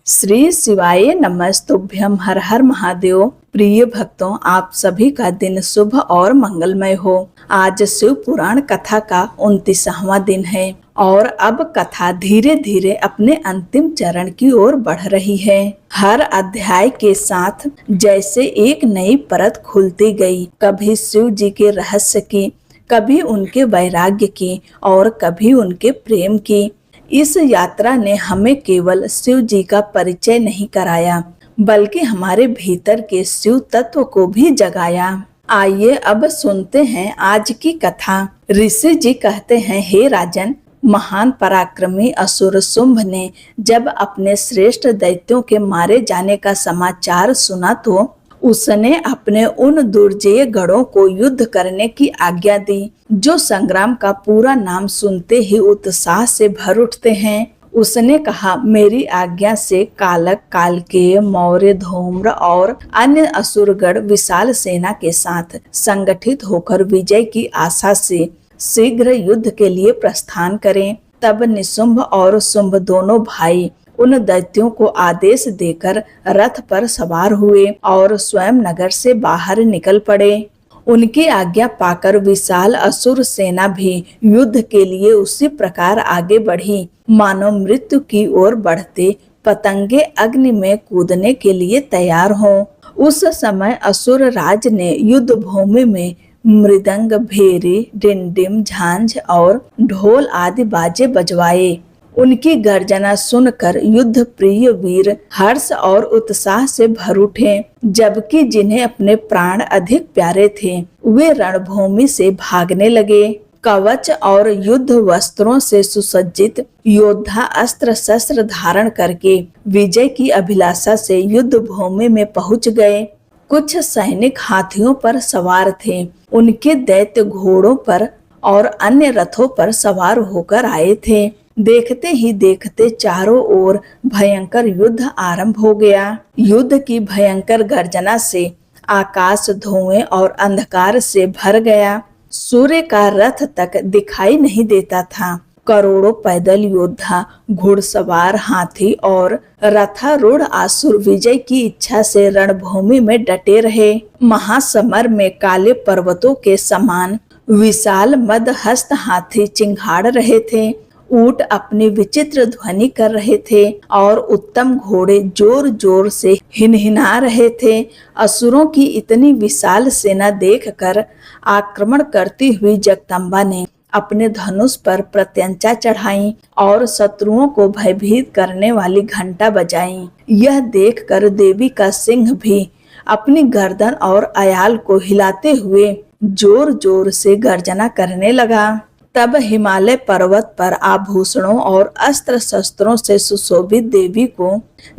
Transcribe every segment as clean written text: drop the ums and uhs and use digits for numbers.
श्री शिवाय नमस्तुभ्यम। हर हर महादेव। प्रिय भक्तों, आप सभी का दिन शुभ और मंगलमय हो। आज शिव पुराण कथा का 29वां दिन है और अब कथा धीरे धीरे अपने अंतिम चरण की ओर बढ़ रही है। हर अध्याय के साथ जैसे एक नई परत खुलती गई, कभी शिव जी के रहस्य की, कभी उनके वैराग्य की और कभी उनके प्रेम की। इस यात्रा ने हमें केवल शिव जी का परिचय नहीं कराया, बल्कि हमारे भीतर के शिव तत्व को भी जगाया। आइए अब सुनते हैं आज की कथा। ऋषि जी कहते हैं, हे राजन, महान पराक्रमी असुर शुंभ ने जब अपने श्रेष्ठ दैत्यों के मारे जाने का समाचार सुना तो उसने अपने उन दुर्जय गढ़ों को युद्ध करने की आज्ञा दी, जो संग्राम का पूरा नाम सुनते ही उत्साह से भर उठते हैं। उसने कहा, मेरी आज्ञा से कालक, कालकेय, मौर्य, धूम्र और अन्य असुरगढ़ विशाल सेना के साथ संगठित होकर विजय की आशा से शीघ्र युद्ध के लिए प्रस्थान करें। तब निशुंभ और शुंभ दोनों भाई उन दैत्यों को आदेश देकर रथ पर सवार हुए और स्वयं नगर से बाहर निकल पड़े। उनकी आज्ञा पाकर विशाल असुर सेना भी युद्ध के लिए उसी प्रकार आगे बढ़ी, मानो मृत्यु की ओर बढ़ते पतंगे अग्नि में कूदने के लिए तैयार हों। उस समय असुर राज ने युद्ध भूमि में मृदंग, भेरी, डिंडिम, झांझ और ढोल आदि बाजे बजवाए। उनकी गर्जना सुनकर युद्ध प्रिय वीर हर्ष और उत्साह से भर उठे, जबकि जिन्हें अपने प्राण अधिक प्यारे थे वे रणभूमि से भागने लगे। कवच और युद्ध वस्त्रों से सुसज्जित योद्धा अस्त्र शस्त्र धारण करके विजय की अभिलाषा से युद्ध भूमि में पहुंच गए। कुछ सैनिक हाथियों पर सवार थे, उनके दैत्य घोड़ों पर और अन्य रथों पर सवार होकर आए थे। देखते ही देखते चारों ओर भयंकर युद्ध आरंभ हो गया। युद्ध की भयंकर गर्जना से आकाश धुएं और अंधकार से भर गया। सूर्य का रथ तक दिखाई नहीं देता था। करोड़ों पैदल योद्धा, घुड़सवार, हाथी और रथारूढ़ असुर विजय की इच्छा से रणभूमि में डटे रहे। महासमर में काले पर्वतों के समान विशाल मदहस्त हाथी चिंघाड़ रहे थे। ऊंट अपनी विचित्र ध्वनि कर रहे थे और उत्तम घोड़े जोर जोर से हिनहिना रहे थे। असुरों की इतनी विशाल सेना देखकर आक्रमण करती हुई जगदम्बा ने अपने धनुष पर प्रत्यंचा चढ़ाई और शत्रुओं को भयभीत करने वाली घंटा बजाई। यह देखकर देवी का सिंह भी अपनी गर्दन और अयाल को हिलाते हुए जोर जोर से गर्जना करने लगा। तब हिमालय पर्वत पर आभूषणों और अस्त्र शस्त्रों से सुशोभित देवी को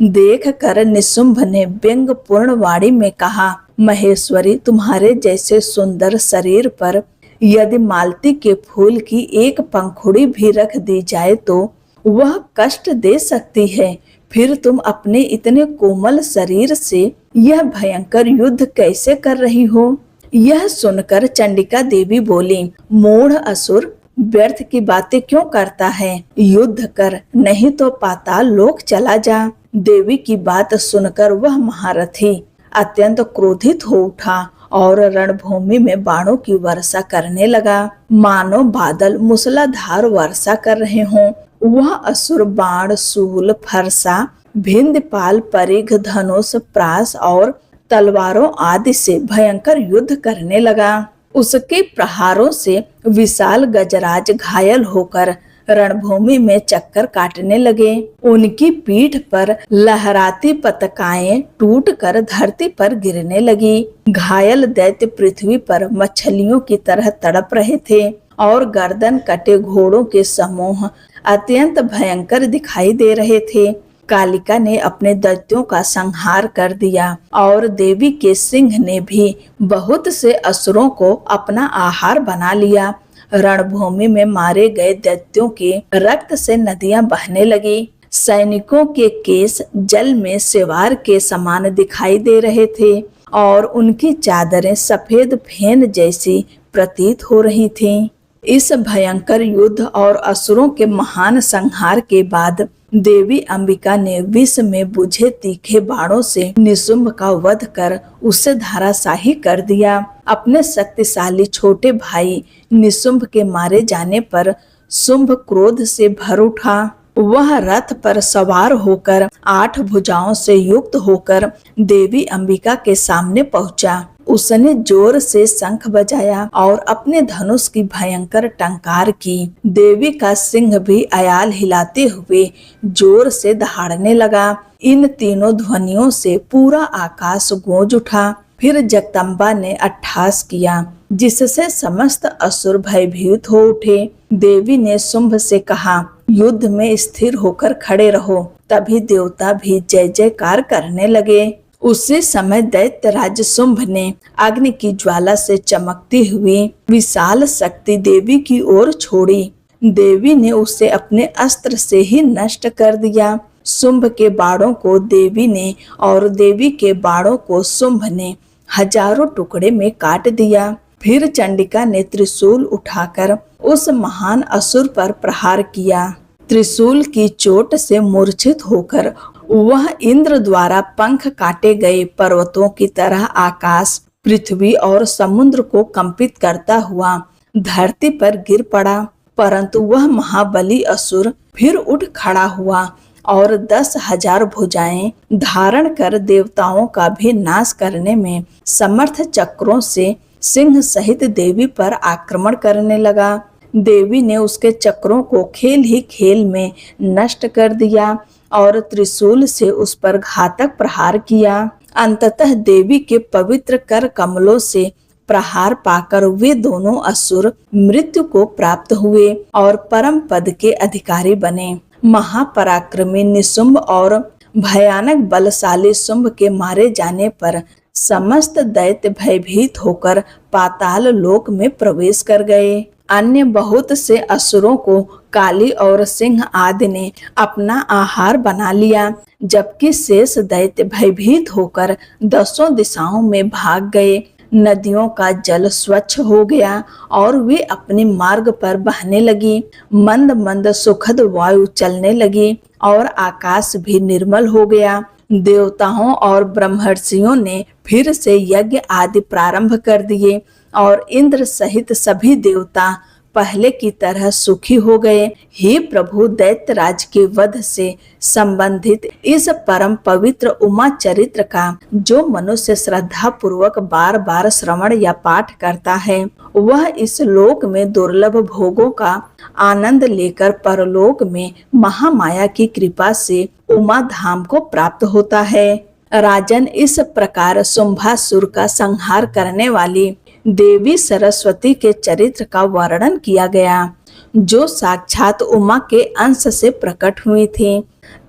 देखकर निशुंभ ने व्यंग्यपूर्ण वाणी में कहा, महेश्वरी, तुम्हारे जैसे सुंदर शरीर पर यदि मालती के फूल की एक पंखुड़ी भी रख दी जाए तो वह कष्ट दे सकती है। फिर तुम अपने इतने कोमल शरीर से यह भयंकर युद्ध कैसे कर रही हो? यह सुनकर चंडिका देवी बोली, मूढ़ असुर, व्यर्थ की बातें क्यों करता है? युद्ध कर, नहीं तो पाताल लोक चला जा। देवी की बात सुनकर वह महारथी अत्यंत क्रोधित हो उठा और रणभूमि में बाणों की वर्षा करने लगा, मानो बादल मूसलाधार वर्षा कर रहे हों। वह असुर बाण, शूल, फरसा, भिंदपाल, परिघ, धनुष, प्रास और तलवारों आदि से भयंकर युद्ध करने लगा। उसके प्रहारों से विशाल गजराज घायल होकर रणभूमि में चक्कर काटने लगे। उनकी पीठ पर लहराती पताकाएं टूटकर धरती पर गिरने लगी। घायल दैत्य पृथ्वी पर मछलियों की तरह तड़प रहे थे और गर्दन कटे घोड़ों के समूह अत्यंत भयंकर दिखाई दे रहे थे। कालिका ने अपने दैत्यों का संहार कर दिया और देवी के सिंह ने भी बहुत से असुरों को अपना आहार बना लिया। रणभूमि में मारे गए दैत्यों के रक्त से नदियां बहने लगी। सैनिकों के केस जल में सिवार के समान दिखाई दे रहे थे और उनकी चादरें सफेद फेन जैसी प्रतीत हो रही थीं। इस भयंकर युद्ध और असुरों के महान संहार के बाद देवी अंबिका ने विष में बुझे तीखे बाणों से निशुंभ का वध कर उसे धराशाही कर दिया। अपने शक्तिशाली छोटे भाई निशुंभ के मारे जाने पर शुंभ क्रोध से भर उठा। वह रथ पर सवार होकर 8 भुजाओं से युक्त होकर देवी अंबिका के सामने पहुंचा। उसने जोर से शंख बजाया और अपने धनुष की भयंकर टंकार की। देवी का सिंह भी अयाल हिलाते हुए जोर से दहाड़ने लगा। इन तीनों ध्वनियों से पूरा आकाश गूंज उठा। फिर जगदम्बा ने अट्टहास किया, जिससे समस्त असुर भयभीत हो उठे। देवी ने शुंभ से कहा, युद्ध में स्थिर होकर खड़े रहो। तभी देवता भी जय जयकार करने लगे। उसी समय दैत्यराज शुंभ ने अग्नि की ज्वाला से चमकती हुई विशाल शक्ति देवी की ओर छोड़ी। देवी ने उसे अपने अस्त्र से ही नष्ट कर दिया। शुंभ के बाणों को देवी ने और देवी के बाणों को शुंभ ने हजारों टुकड़े में काट दिया। फिर चंडिका ने त्रिशूल उठाकर उस महान असुर पर प्रहार किया। त्रिशूल की चोट से मूर्छित होकर वह इंद्र द्वारा पंख काटे गए पर्वतों की तरह आकाश, पृथ्वी और समुद्र को कंपित करता हुआ धरती पर गिर पड़ा। परंतु वह महाबली असुर फिर उठ खड़ा हुआ और 10,000 भुजाएं धारण कर देवताओं का भी नाश करने में समर्थ चक्रों से सिंह सहित देवी पर आक्रमण करने लगा। देवी ने उसके चक्रों को खेल ही खेल में नष्ट कर दिया और त्रिशूल से उस पर घातक प्रहार किया। अंततः देवी के पवित्र कर कमलों से प्रहार पाकर वे दोनों असुर मृत्यु को प्राप्त हुए और परम पद के अधिकारी बने। महापराक्रमी निशुंभ और भयानक बलशाली शुंभ के मारे जाने पर समस्त दैत्य भयभीत होकर पाताल लोक में प्रवेश कर गए। अन्य बहुत से असुरों को काली और सिंह आदि ने अपना आहार बना लिया, जबकि शेष दैत्य भयभीत होकर 10 दिशाओं में भाग गए। नदियों का जल स्वच्छ हो गया और वे अपने मार्ग पर बहने लगी। मंद मंद सुखद वायु चलने लगी और आकाश भी निर्मल हो गया। देवताओं और ब्रह्मर्षियों ने फिर से यज्ञ आदि प्रारंभ कर दिए और इंद्र सहित सभी देवता पहले की तरह सुखी हो गए। हे प्रभु, दैत्यराज के वध से संबंधित इस परम पवित्र उमा चरित्र का जो मनुष्य श्रद्धा पूर्वक बार बार श्रवण या पाठ करता है, वह इस लोक में दुर्लभ भोगों का आनंद लेकर परलोक में महामाया की कृपा से उमा धाम को प्राप्त होता है। राजन, इस प्रकार शुंभासुर का संहार करने वाली देवी सरस्वती के चरित्र का वर्णन किया गया, जो साक्षात उमा के अंश से प्रकट हुई थी।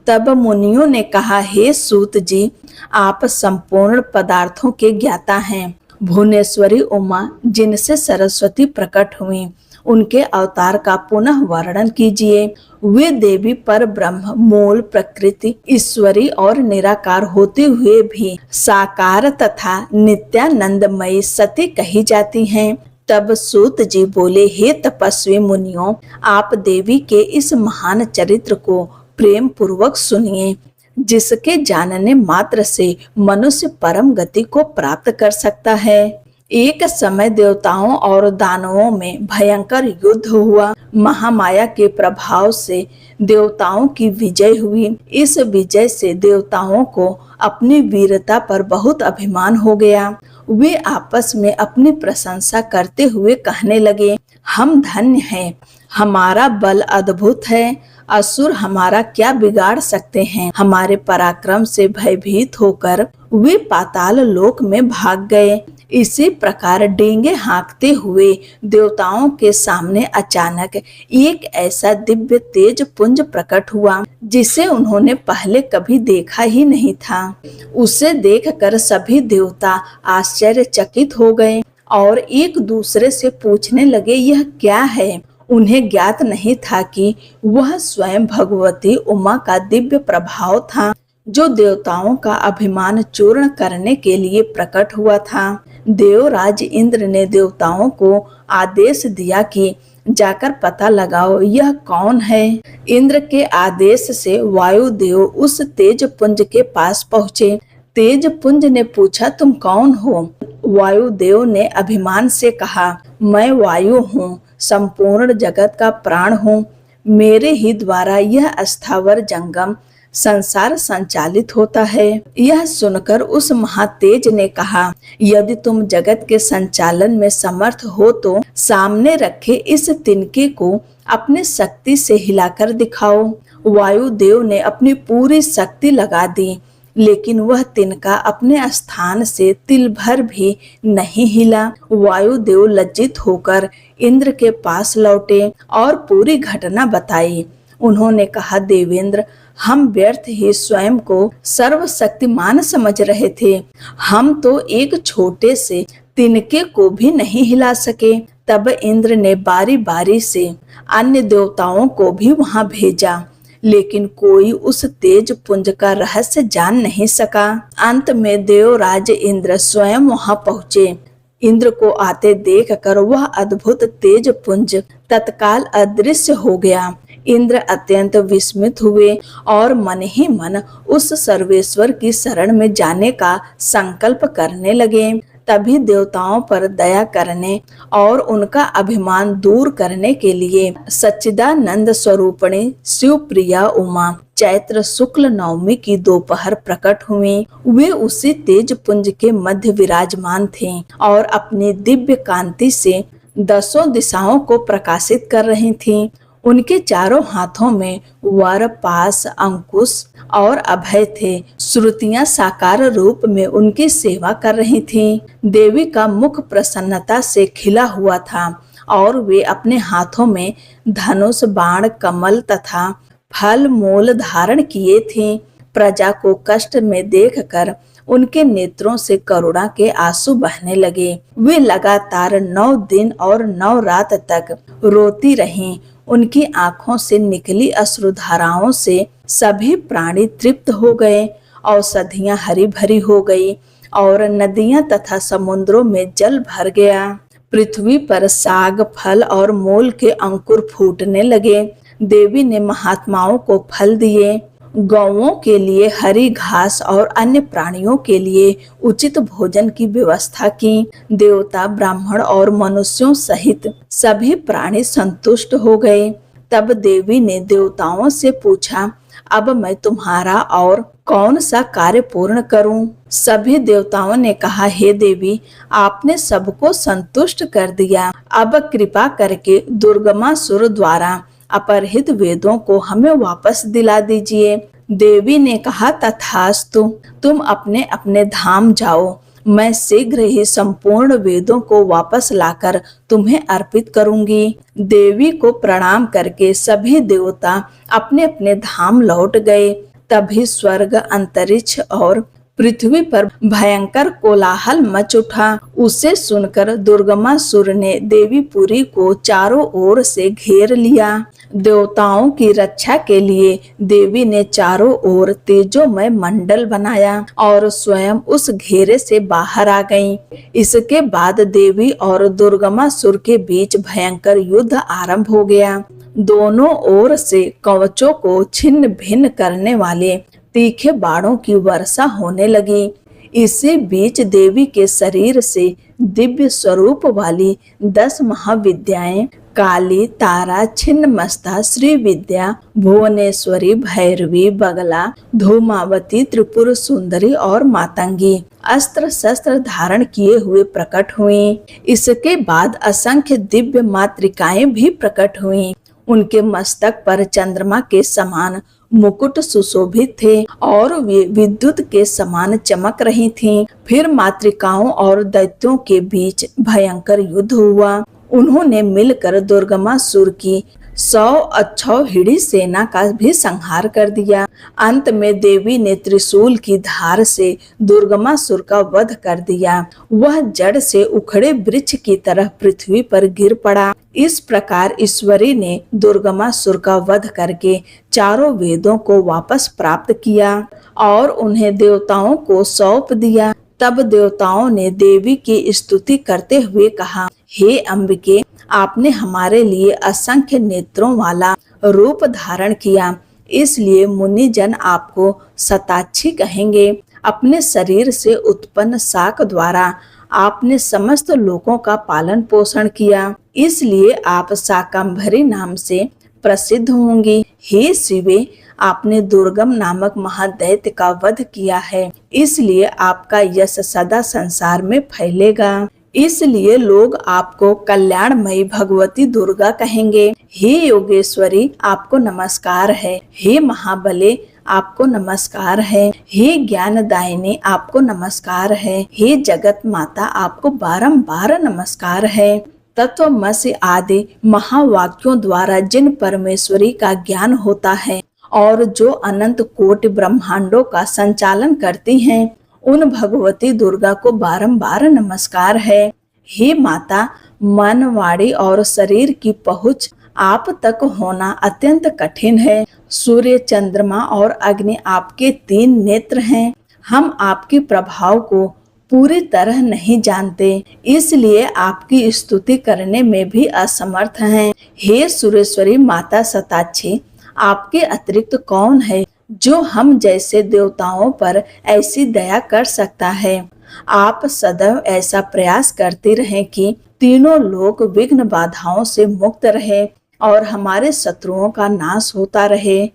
तब मुनियों ने कहा, हे सूत जी, आप संपूर्ण पदार्थों के ज्ञाता हैं। भुवनेश्वरी उमा जिनसे सरस्वती प्रकट हुई, उनके अवतार का पुनः वर्णन कीजिए। वे देवी पर ब्रह्म, मूल प्रकृति, ईश्वरी और निराकार होते हुए भी साकार तथा नित्यानंदमयी सती कही जाती हैं। तब सूत जी बोले, हे तपस्वी मुनियों, आप देवी के इस महान चरित्र को प्रेम पूर्वक सुनिए, जिसके जानने मात्र से मनुष्य परम गति को प्राप्त कर सकता है। एक समय देवताओं और दानवों में भयंकर युद्ध हुआ। महामाया के प्रभाव से देवताओं की विजय हुई। इस विजय से देवताओं को अपनी वीरता पर बहुत अभिमान हो गया। वे आपस में अपनी प्रशंसा करते हुए कहने लगे, हम धन्य हैं, हमारा बल अद्भुत है, असुर हमारा क्या बिगाड़ सकते हैं। हमारे पराक्रम से भयभीत होकर वे पाताल लोक में भाग गए। इसी प्रकार डींगे हाँकते हुए देवताओं के सामने अचानक एक ऐसा दिव्य तेज पुंज प्रकट हुआ, जिसे उन्होंने पहले कभी देखा ही नहीं था। उसे देखकर सभी देवता आश्चर्यचकित हो गए और एक दूसरे से पूछने लगे, यह क्या है। उन्हें ज्ञात नहीं था कि वह स्वयं भगवती उमा का दिव्य प्रभाव था, जो देवताओं का अभिमान चूर्ण करने के लिए प्रकट हुआ था। देवराज इंद्र ने देवताओं को आदेश दिया कि जाकर पता लगाओ यह कौन है। इंद्र के आदेश से वायुदेव उस तेज पुंज के पास पहुँचे। तेज पुंज ने पूछा, तुम कौन हो? वायुदेव ने अभिमान से कहा, मैं वायु हूँ, संपूर्ण जगत का प्राण हूँ। मेरे ही द्वारा यह स्थावर जंगम संसार संचालित होता है। यह सुनकर उस महातेज ने कहा, यदि तुम जगत के संचालन में समर्थ हो तो सामने रखे इस तिनके को अपने शक्ति से हिलाकर दिखाओ। वायुदेव ने अपनी पूरी शक्ति लगा दी, लेकिन वह तिनका अपने स्थान से तिल भर भी नहीं हिला। वायुदेव लज्जित होकर इंद्र के पास लौटे और पूरी घटना बताई। उन्होंने कहा, देवेंद्र, हम व्यर्थ ही स्वयं को सर्वशक्तिमान समझ रहे थे। हम तो एक छोटे से तिनके को भी नहीं हिला सके। तब इंद्र ने बारी बारी से अन्य देवताओं को भी वहां भेजा, लेकिन कोई उस तेज पुंज का रहस्य जान नहीं सका। अंत में देवराज इंद्र स्वयं वहां पहुंचे। इंद्र को आते देखकर वह अद्भुत तेज पुंज तत्काल अदृश्य हो गया। इंद्र अत्यंत विस्मित हुए और मन ही मन उस सर्वेश्वर की शरण में जाने का संकल्प करने लगे। तभी देवताओं पर दया करने और उनका अभिमान दूर करने के लिए सच्चिदानंद स्वरूपिणी शिवप्रिया उमा चैत्र शुक्ल नवमी की दोपहर प्रकट हुई। वे उसी तेज पुंज के मध्य विराजमान थे और अपनी दिव्य कांति से दसों दिशाओं को प्रकाशित कर रही थीं। उनके चारों हाथों में वर, पास, अंकुश और अभय थे। श्रुतियां साकार रूप में उनकी सेवा कर रही थीं। देवी का मुख प्रसन्नता से खिला हुआ था और वे अपने हाथों में धनुष, बाण, कमल तथा फल मूल धारण किए थे। प्रजा को कष्ट में देखकर उनके नेत्रों से करुणा के आंसू बहने लगे। वे लगातार 9 दिन और 9 रात तक रोती रहीं। उनकी आंखों से निकली अश्रुधाराओं से सभी प्राणी तृप्त हो गए। औषधियां हरी भरी हो गई और नदियां तथा समुद्रों में जल भर गया। पृथ्वी पर साग, फल और मूल के अंकुर फूटने लगे। देवी ने महात्माओं को फल दिए। गौओं के लिए हरी घास और अन्य प्राणियों के लिए उचित भोजन की व्यवस्था की। देवता, ब्राह्मण और मनुष्यों सहित सभी प्राणी संतुष्ट हो गए। तब देवी ने देवताओं से पूछा, अब मैं तुम्हारा और कौन सा कार्य पूर्ण करूं? सभी देवताओं ने कहा, हे देवी, आपने सबको संतुष्ट कर दिया। अब कृपा करके दुर्गमासुर द्वारा अपहृत वेदों को हमें वापस दिला दीजिए। देवी ने कहा, तथास्तु, तुम अपने अपने धाम जाओ। मैं शीघ्र ही संपूर्ण वेदों को वापस लाकर तुम्हें अर्पित करूंगी। देवी को प्रणाम करके सभी देवता अपने अपने धाम लौट गए। तभी स्वर्ग, अंतरिक्ष और पृथ्वी पर भयंकर कोलाहल मच उठा। उसे सुनकर दुर्गमासुर ने देवीपुरी को चारों ओर से घेर लिया। देवताओं की रक्षा के लिए देवी ने चारों ओर तेजोमय मंडल बनाया और स्वयं उस घेरे से बाहर आ गईं। इसके बाद देवी और दुर्गमासुर के बीच भयंकर युद्ध आरंभ हो गया। दोनों ओर से कवचों को छिन्न भिन्न करने वाले तीखे बाणों की वर्षा होने लगी। इसी बीच देवी के शरीर से दिव्य स्वरूप वाली 10 महाविद्याएं काली, तारा, छिन्नमस्ता, श्री विद्या, भुवनेश्वरी, भैरवी, बगला, धूमावती, त्रिपुर सुंदरी और मातंगी अस्त्र शस्त्र धारण किए हुए प्रकट हुई। इसके बाद असंख्य दिव्य मातृकाएं भी प्रकट हुई। उनके मस्तक पर चंद्रमा के समान मुकुट सुशोभित थे और वे विद्युत के समान चमक रही थीं। फिर मातृकाओं और दैत्यों के बीच भयंकर युद्ध हुआ। उन्होंने मिलकर दुर्गमासुर की 100 अक्षौहिणी सेना का भी संहार कर दिया। अंत में देवी ने त्रिशूल की धार से दुर्गमासुर का वध कर दिया। वह जड़ से उखड़े वृक्ष की तरह पृथ्वी पर गिर पड़ा। इस प्रकार ईश्वरी ने दुर्गमासुर का वध करके चारों वेदों को वापस प्राप्त किया और उन्हें देवताओं को सौंप दिया। तब देवताओं ने देवी की स्तुति करते हुए कहा, हे अंबिके, आपने हमारे लिए असंख्य नेत्रों वाला रूप धारण किया, इसलिए मुनि जन आपको सताक्षी कहेंगे। अपने शरीर से उत्पन्न शाक द्वारा आपने समस्त लोगों का पालन पोषण किया, इसलिए आप शाकंभरी नाम से प्रसिद्ध होंगी। हे शिवे, आपने दुर्गम नामक महादैत्य का वध किया है, इसलिए आपका यश सदा संसार में फैलेगा। इसलिए लोग आपको कल्याणमयी भगवती दुर्गा कहेंगे। हे योगेश्वरी, आपको नमस्कार है। हे महाबले, आपको नमस्कार है। हे ज्ञानदायिनी, आपको नमस्कार है। हे जगत माता, आपको बारंबार नमस्कार है। तत्वमसि आदि महावाक्यों द्वारा जिन परमेश्वरी का ज्ञान होता है और जो अनंत कोटि ब्रह्मांडों का संचालन करती हैं, उन भगवती दुर्गा को बारंबार नमस्कार है। हे माता, मन, वाणी और शरीर की पहुँच आप तक होना अत्यंत कठिन है। सूर्य, चंद्रमा और अग्नि आपके 3 नेत्र हैं। हम आपके प्रभाव को पूरी तरह नहीं जानते, इसलिए आपकी स्तुति करने में भी असमर्थ हैं। हे सुरेश्वरी माता शताक्षी, आपके अतिरिक्त कौन है जो हम जैसे देवताओं पर ऐसी दया कर सकता है। आप सदैव ऐसा प्रयास करते रहें कि तीनों लोग विघ्न बाधाओं से मुक्त रहे और हमारे शत्रुओं का नाश होता रहे।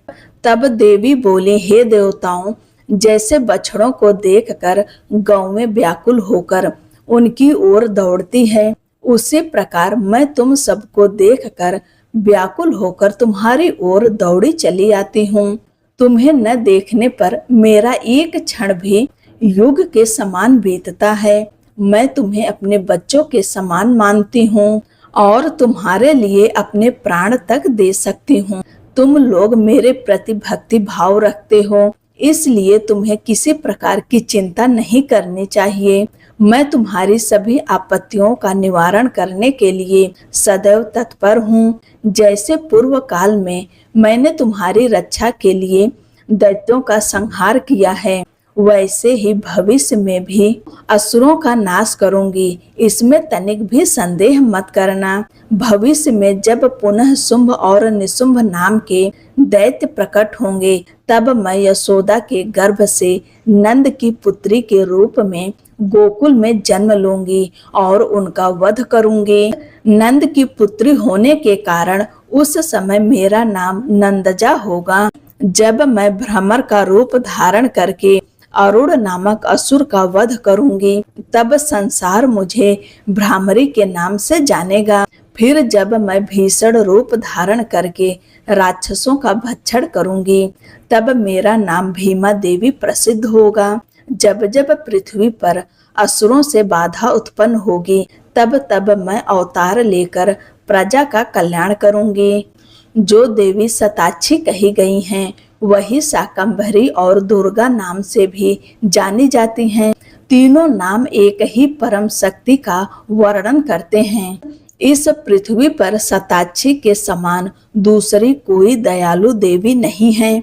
तब देवी बोली, हे देवताओं, जैसे बछड़ों को देखकर गौवें व्याकुल होकर उनकी ओर दौड़ती है, उसी प्रकार मैं तुम सबको देखकर व्याकुल होकर तुम्हारी ओर दौड़ी चली आती हूँ। तुम्हें न देखने पर मेरा एक क्षण भी युग के समान बीतता है। मैं तुम्हें अपने बच्चों के समान मानती हूँ और तुम्हारे लिए अपने प्राण तक दे सकती हूँ। तुम लोग मेरे प्रति भक्ति भाव रखते हो, इसलिए तुम्हें किसी प्रकार की चिंता नहीं करनी चाहिए। मैं तुम्हारी सभी आपत्तियों का निवारण करने के लिए सदैव तत्पर हूँ। जैसे पूर्व काल में मैंने तुम्हारी रक्षा के लिए दैत्यों का संहार किया है, वैसे ही भविष्य में भी असुरों का नाश करूंगी, इसमें तनिक भी संदेह मत करना। भविष्य में जब पुनः शुंभ और निशुंभ नाम के दैत्य प्रकट होंगे, तब मैं यशोदा के गर्भ से नंद की पुत्री के रूप में गोकुल में जन्म लूंगी और उनका वध करूंगी। नंद की पुत्री होने के कारण उस समय मेरा नाम नंदजा होगा। जब मैं भ्रमर का रूप धारण करके अरुण नामक असुर का वध करूंगी, तब संसार मुझे भ्रामरी के नाम से जानेगा। फिर जब मैं भीषण रूप धारण करके राक्षसों का भक्षण करूंगी, तब मेरा नाम भीमा देवी प्रसिद्ध होगा। जब जब पृथ्वी पर असुरों से बाधा उत्पन्न होगी, तब तब मैं अवतार लेकर प्रजा का कल्याण करूंगी। जो देवी शताक्षी कही गई हैं, वही शाकंभरी और दुर्गा नाम से भी जानी जाती हैं। तीनों नाम एक ही परम शक्ति का वर्णन करते हैं। इस पृथ्वी पर शताक्षी के समान दूसरी कोई दयालु देवी नहीं है,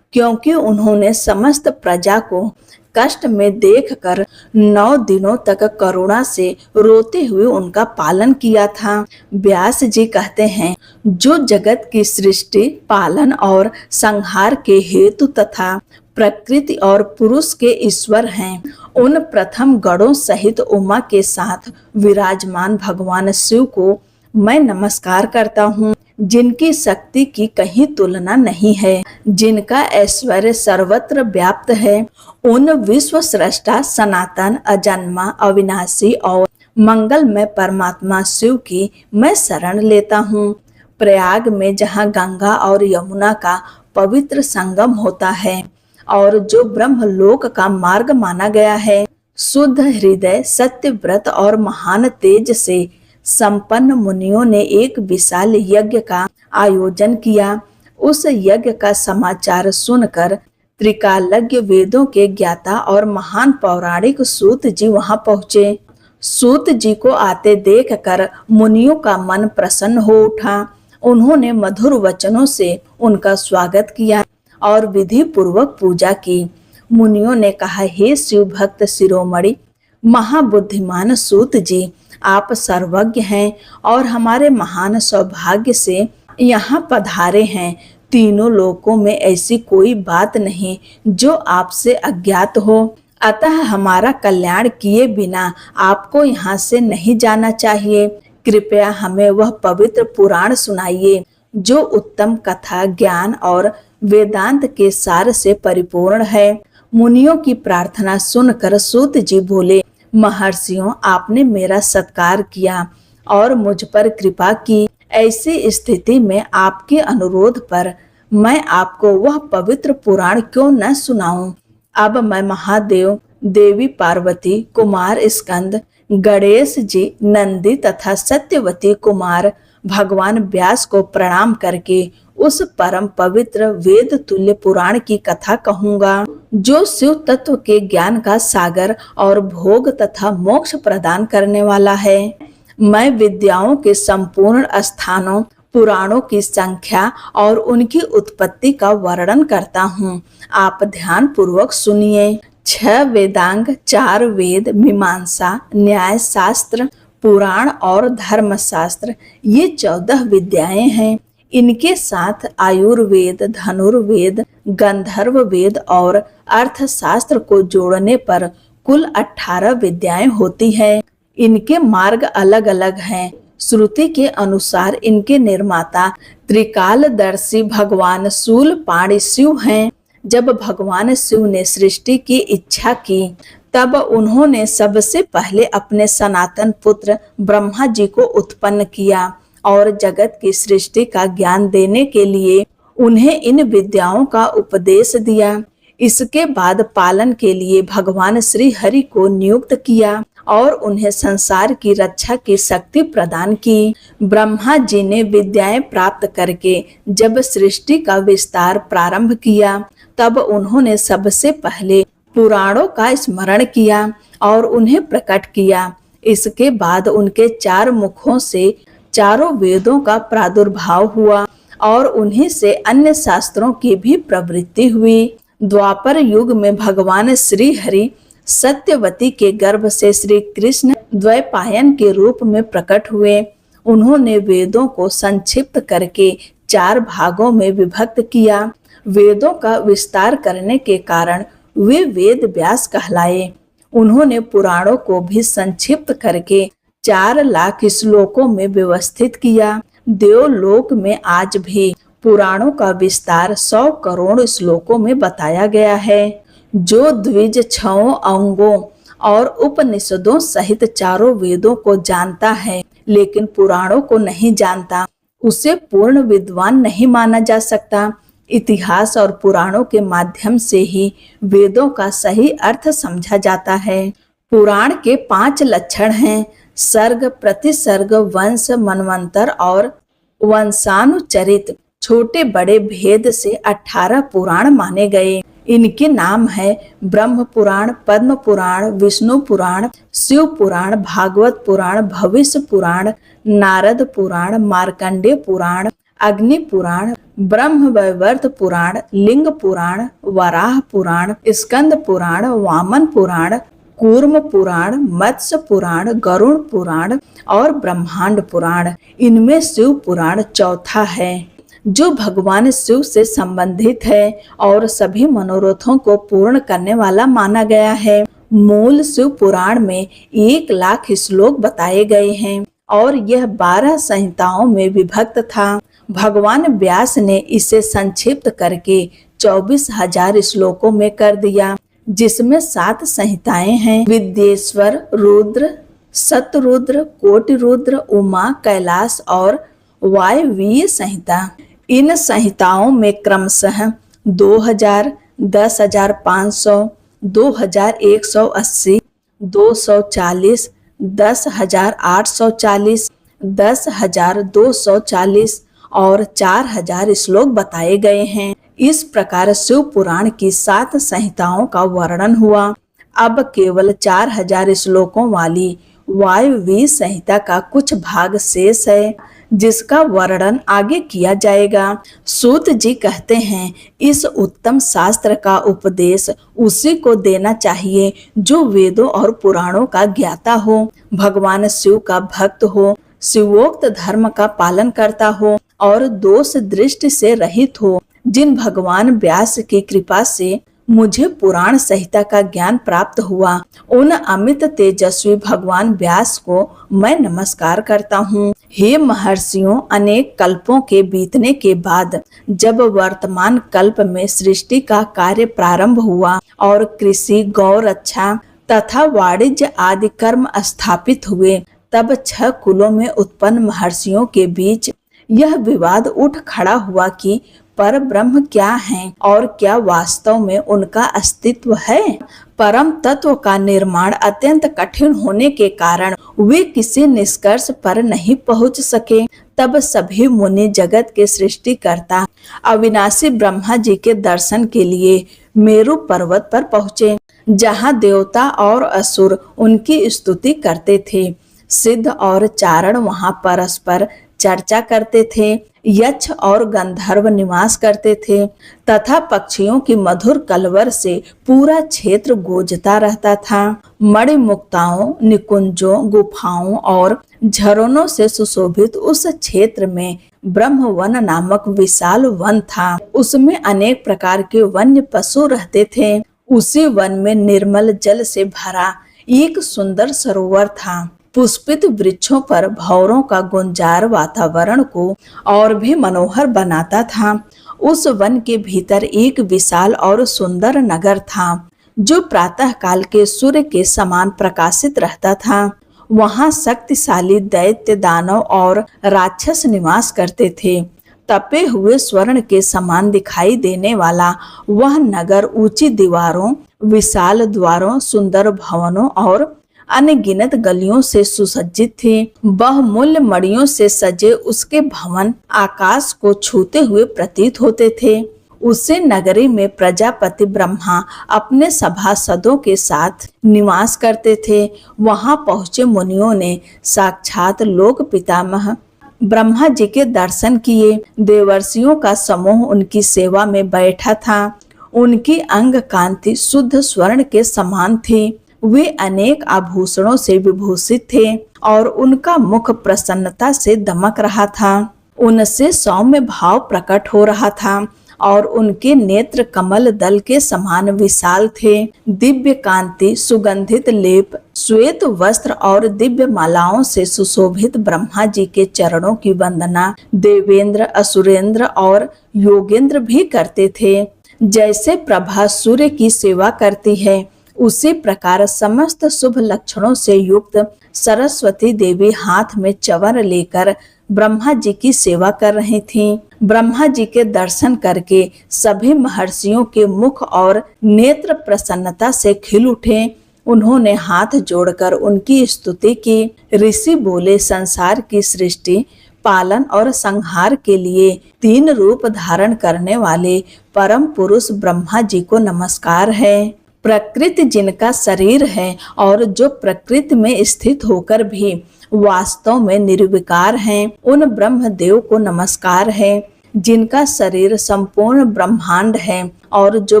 क्योंकि उन्होंने समस्त प्रजा को कष्ट में देखकर 9 दिनों तक करुणा से रोते हुए उनका पालन किया था। व्यास जी कहते हैं, जो जगत की सृष्टि, पालन और संहार के हेतु तथा प्रकृति और पुरुष के ईश्वर हैं, उन प्रथम गणों सहित उमा के साथ विराजमान भगवान शिव को मैं नमस्कार करता हूँ, जिनकी शक्ति की कहीं तुलना नहीं है, जिनका ऐश्वर्य सर्वत्र व्याप्त है। उन विश्व सृष्टा, सनातन, अजन्मा, अविनाशी और मंगलमय परमात्मा शिव की मैं शरण लेता हूँ। प्रयाग में जहाँ गंगा और यमुना का पवित्र संगम होता है और जो ब्रह्मलोक का मार्ग माना गया है, शुद्ध हृदय, सत्य व्रत और महान तेज से संपन्न मुनियों ने एक विशाल यज्ञ का आयोजन किया। उस यज्ञ का समाचार सुनकर त्रिकालज्ञ, वेदों के ज्ञाता और महान पौराणिक सूत जी वहां पहुंचे। सूत जी को आते देखकर मुनियों का मन प्रसन्न हो उठा। उन्होंने मधुर वचनों से उनका स्वागत किया और विधि पूर्वक पूजा की। मुनियों ने कहा, हे शिव भक्त शिरोमणि, महाबुद्धिमान सूत जी, आप सर्वज्ञ हैं और हमारे महान सौभाग्य से यहाँ पधारे हैं। तीनों लोकों में ऐसी कोई बात नहीं जो आपसे अज्ञात हो, अतः हमारा कल्याण किए बिना आपको यहाँ से नहीं जाना चाहिए। कृपया हमें वह पवित्र पुराण सुनाइए जो उत्तम कथा, ज्ञान और वेदांत के सार से परिपूर्ण है। मुनियों की प्रार्थना सुनकर सूत जी बोले, महर्षियों, आपने मेरा सत्कार किया और मुझ पर कृपा की। ऐसी स्थिति में आपके अनुरोध पर मैं आपको वह पवित्र पुराण क्यों न सुनाऊं। अब मैं महादेव, देवी पार्वती, कुमार स्कंद, गणेश जी, नंदी तथा सत्यवती कुमार भगवान व्यास को प्रणाम करके उस परम पवित्र वेद तुल्य पुराण की कथा कहूंगा जो शिव तत्व के ज्ञान का सागर और भोग तथा मोक्ष प्रदान करने वाला है। मैं विद्याओं के संपूर्ण स्थानों, पुराणों की संख्या और उनकी उत्पत्ति का वर्णन करता हूँ। आप ध्यान पूर्वक सुनिए। 6 वेदांग, 4 वेद, मीमांसा, न्याय शास्त्र, पुराण और धर्मशास्त्र, ये 14 विद्याएं हैं। इनके साथ आयुर्वेद, धनुर्वेद, गंधर्व वेद और अर्थशास्त्र को जोड़ने पर कुल 18 विद्याएं होती है। इनके मार्ग अलग अलग हैं। श्रुति के अनुसार इनके निर्माता त्रिकालदर्शी भगवान शूलपाणि शिव हैं। जब भगवान शिव ने सृष्टि की इच्छा की तब उन्होंने सबसे पहले अपने सनातन पुत्र ब्रह्मा जी को उत्पन्न किया और जगत की सृष्टि का ज्ञान देने के लिए उन्हें इन विद्याओं का उपदेश दिया। इसके बाद पालन के लिए भगवान श्री हरि को नियुक्त किया और उन्हें संसार की रक्षा की शक्ति प्रदान की। ब्रह्मा जी ने विद्याएं प्राप्त करके जब सृष्टि का विस्तार प्रारंभ किया तब उन्होंने सबसे पहले पुराणों का स्मरण किया और उन्हें प्रकट किया। इसके बाद उनके 4 मुखों से चारों वेदों का प्रादुर्भाव हुआ और उन्हीं से अन्य शास्त्रों की भी प्रवृत्ति हुई। द्वापर युग में भगवान श्री हरि सत्यवती के गर्भ से श्री कृष्ण द्वैपायन के रूप में प्रकट हुए। उन्होंने वेदों को संक्षिप्त करके 4 भागों में विभक्त किया। वेदों का विस्तार करने के कारण वे वेद व्यास कहलाए। उन्होंने पुराणों को भी संक्षिप्त करके 4 लाख श्लोकों में व्यवस्थित किया। देवलोक में आज भी पुराणों का विस्तार 100 करोड़ श्लोकों में बताया गया है। जो द्विज 6 अंगों और उपनिषदों सहित 4 वेदों को जानता है लेकिन पुराणों को नहीं जानता, उसे पूर्ण विद्वान नहीं माना जा सकता। इतिहास और पुराणों के माध्यम से ही वेदों का सही अर्थ समझा जाता है। पुराण के 5 लक्षण हैं: सर्ग, प्रतिसर्ग, वंश, मनवंतर और वंशानुचरित। छोटे बड़े भेद से 18 पुराण माने गए। इनके नाम है ब्रह्म पुराण, पद्म पुराण, विष्णु पुराण, शिव पुराण, भागवत पुराण, भविष्य पुराण, नारद पुराण, मार्कंडेय पुराण, अग्नि पुराण, ब्रह्म वैवर्त पुराण, लिंग पुराण, वराह पुराण, स्कंद पुराण, वामन पुराण, कूर्म पुराण, मत्स्य पुराण, गरुड़ पुराण और ब्रह्मांड पुराण। इनमें शिव पुराण चौथा है जो भगवान शिव से संबंधित है और सभी मनोरथों को पूर्ण करने वाला माना गया है। मूल शिव पुराण में 1 लाख श्लोक बताए गए हैं और यह 12 संहिताओं में विभक्त था। भगवान व्यास ने इसे संक्षिप्त करके 24,000 श्लोकों में कर दिया, जिसमें 7 संहिताएं हैं: विद्येश्वर, रुद्र, शतरुद्र, कोटि रुद्र, उमा, कैलाश और वायवीय संहिता। इन संहिताओं में क्रमशः 2000, 10,500, 2,180, 240, 10,840, 10,240 और 4,000 श्लोक बताए गए हैं। इस प्रकार शिव पुराण की 7 संहिताओं का वर्णन हुआ। अब केवल 4,000 श्लोकों वाली वायव्य संहिता का कुछ भाग शेष है। जिसका वर्णन आगे किया जाएगा। सूत जी कहते हैं, इस उत्तम शास्त्र का उपदेश उसी को देना चाहिए जो वेदों और पुराणों का ज्ञाता हो, भगवान शिव का भक्त हो, शिवोक्त धर्म का पालन करता हो और दोष दृष्टि से रहित हो। जिन भगवान व्यास की कृपा से मुझे पुराण संहिता का ज्ञान प्राप्त हुआ, उन अमित तेजस्वी भगवान व्यास को मैं नमस्कार करता हूँ। हे महर्षियों, अनेक कल्पों के बीतने के बाद जब वर्तमान कल्प में सृष्टि का कार्य प्रारंभ हुआ और कृषि, गौ रक्षा तथा वाणिज्य आदि कर्म स्थापित हुए, तब 6 कुलों में उत्पन्न महर्षियों के बीच यह विवाद उठ खड़ा हुआ कि पर ब्रह्म क्या है और क्या वास्तव में उनका अस्तित्व है। परम तत्व का निर्माण अत्यंत कठिन होने के कारण वे किसी निष्कर्ष पर नहीं पहुंच सके। तब सभी मुनि जगत के सृष्टिकर्ता अविनाशी ब्रह्मा जी के दर्शन के लिए मेरु पर्वत पर पहुँचे, जहाँ देवता और असुर उनकी स्तुति करते थे। सिद्ध और चारण वहाँ परस्पर चर्चा करते थे, यक्ष और गंधर्व निवास करते थे तथा पक्षियों की मधुर कलवर से पूरा क्षेत्र गूंजता रहता था। मणिमुक्ताओं, निकुंजों, गुफाओं और झरनों से सुशोभित उस क्षेत्र में ब्रह्मवन नामक विशाल वन था। उसमें अनेक प्रकार के वन्य पशु रहते थे। उसी वन में निर्मल जल से भरा एक सुंदर सरोवर था। पुष्पित वृक्षों पर भंवरों का गुंजार वातावरण को और भी मनोहर बनाता था। उस वन के भीतर एक विशाल और सुंदर नगर था, जो प्रातः काल के सूर्य के समान प्रकाशित रहता था। वहां शक्तिशाली दैत्य, दानव और राक्षस निवास करते थे। तपे हुए स्वर्ण के समान दिखाई देने वाला वह नगर ऊंची दीवारों, विशाल द्वारों, सुंदर भवनों और अनगिनत गलियों से सुसज्जित थे। बहुमूल्य मणियों से सजे उसके भवन आकाश को छूते हुए प्रतीत होते थे। उसे नगरी में प्रजापति ब्रह्मा अपने सभासदों के साथ निवास करते थे। वहां पहुंचे मुनियों ने साक्षात लोक पितामह ब्रह्मा जी के दर्शन किए। देवर्षियों का समूह उनकी सेवा में बैठा था। उनकी अंग कांति शुद्ध स्वर्ण के समान थी। वे अनेक आभूषणों से विभूषित थे और उनका मुख प्रसन्नता से दमक रहा था। उनसे सौम्य भाव प्रकट हो रहा था और उनके नेत्र कमल दल के समान विशाल थे। दिव्य कांति, सुगंधित लेप, श्वेत वस्त्र और दिव्य मालाओं से सुशोभित ब्रह्मा जी के चरणों की वंदना देवेंद्र, असुरेंद्र और योगेंद्र भी करते थे। जैसे प्रभा सूर्य की सेवा करती है, उसी प्रकार समस्त शुभ लक्षणों से युक्त सरस्वती देवी हाथ में चवर लेकर ब्रह्मा जी की सेवा कर रही थीं। ब्रह्मा जी के दर्शन करके सभी महर्षियों के मुख और नेत्र प्रसन्नता से खिल उठे। उन्होंने हाथ जोड़कर उनकी स्तुति की। ऋषि बोले, संसार की सृष्टि, पालन और संहार के लिए 3 रूप धारण करने वाले परम पुरुष ब्रह्मा जी को नमस्कार है। प्रकृति जिनका शरीर है और जो प्रकृति में स्थित होकर भी वास्तव में निर्विकार हैं, उन ब्रह्मदेव को नमस्कार है। जिनका शरीर संपूर्ण ब्रह्मांड है और जो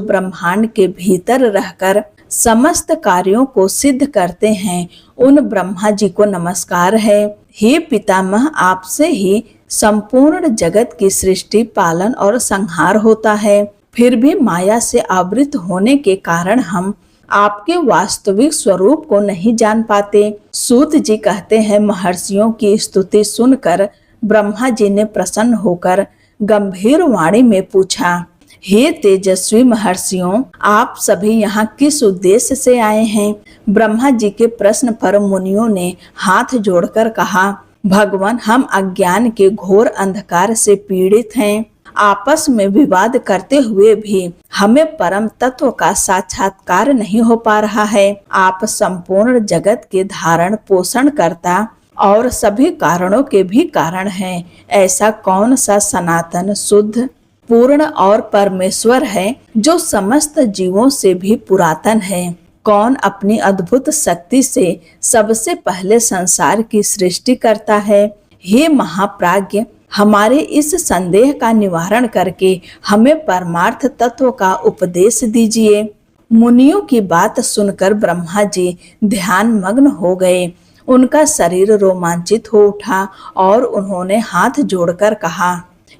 ब्रह्मांड के भीतर रहकर समस्त कार्यों को सिद्ध करते हैं, उन ब्रह्मा जी को नमस्कार है। हे पितामह, आपसे ही संपूर्ण जगत की सृष्टि, पालन और संहार होता है। फिर भी माया से आवृत होने के कारण हम आपके वास्तविक स्वरूप को नहीं जान पाते। सूत जी कहते हैं, महर्षियों की स्तुति सुनकर ब्रह्मा जी ने प्रसन्न होकर गंभीर वाणी में पूछा, हे तेजस्वी महर्षियों, आप सभी यहाँ किस उद्देश्य से आए हैं? ब्रह्मा जी के प्रश्न पर मुनियों ने हाथ जोड़कर कहा, भगवान, हम अज्ञान के घोर अंधकार से पीड़ित हैं। आपस में विवाद करते हुए भी हमें परम तत्व का साक्षात्कार नहीं हो पा रहा है। आप संपूर्ण जगत के धारण पोषण करता और सभी कारणों के भी कारण हैं। ऐसा कौन सा सनातन, शुद्ध, पूर्ण और परमेश्वर है जो समस्त जीवों से भी पुरातन है? कौन अपनी अद्भुत शक्ति से सबसे पहले संसार की सृष्टि करता है? हे महाप्राज्ञ, हमारे इस संदेह का निवारण करके हमें परमार्थ तत्व का उपदेश दीजिए। मुनियों की बात सुनकर ब्रह्मा जी ध्यान मग्न हो गए। उनका शरीर रोमांचित हो उठा और उन्होंने हाथ जोड़कर कहा,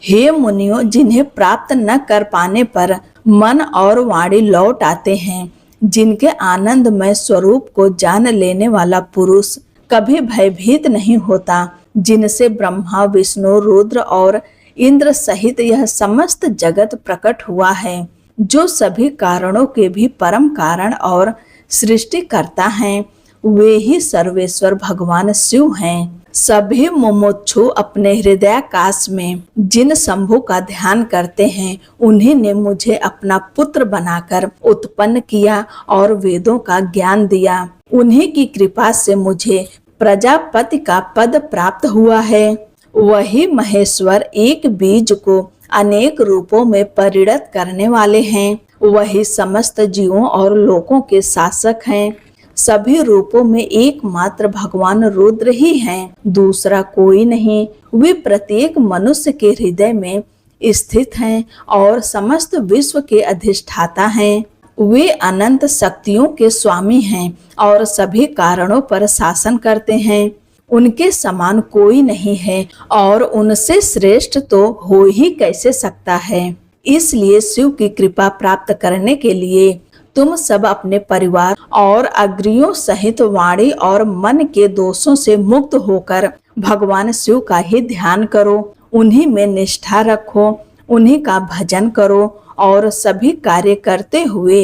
हे मुनियों, जिन्हें प्राप्त न कर पाने पर मन और वाणी लौट आते हैं, जिनके आनंदमय स्वरूप को जान लेने वाला पुरुष कभी भयभीत नहीं होता, जिनसे ब्रह्मा, विष्णु, रुद्र और इंद्र सहित यह समस्त जगत प्रकट हुआ है, जो सभी कारणों के भी परम कारण और सृष्टिकर्ता हैं, वे ही सर्वेश्वर भगवान शिव हैं। सभी मुमुक्षु अपने हृदयाकाश में जिन शंभु का ध्यान करते हैं, उन्हीं ने मुझे अपना पुत्र बनाकर उत्पन्न किया और वेदों का ज्ञान दिया। उन्हीं की कृपा से मुझे प्रजापति का पद प्राप्त हुआ है। वही महेश्वर एक बीज को अनेक रूपों में परिणत करने वाले हैं। वही समस्त जीवों और लोकों के शासक हैं। सभी रूपों में एकमात्र भगवान रुद्र ही हैं, दूसरा कोई नहीं। वे प्रत्येक मनुष्य के हृदय में स्थित हैं और समस्त विश्व के अधिष्ठाता हैं। वे अनंत शक्तियों के स्वामी हैं और सभी कारणों पर शासन करते हैं। उनके समान कोई नहीं है और उनसे श्रेष्ठ तो हो ही कैसे सकता है। इसलिए शिव की कृपा प्राप्त करने के लिए तुम सब अपने परिवार और अग्रियों सहित वाणी और मन के दोषों से मुक्त होकर भगवान शिव का ही ध्यान करो। उन्हीं में निष्ठा रखो, उन्हीं का भजन करो और सभी कार्य करते हुए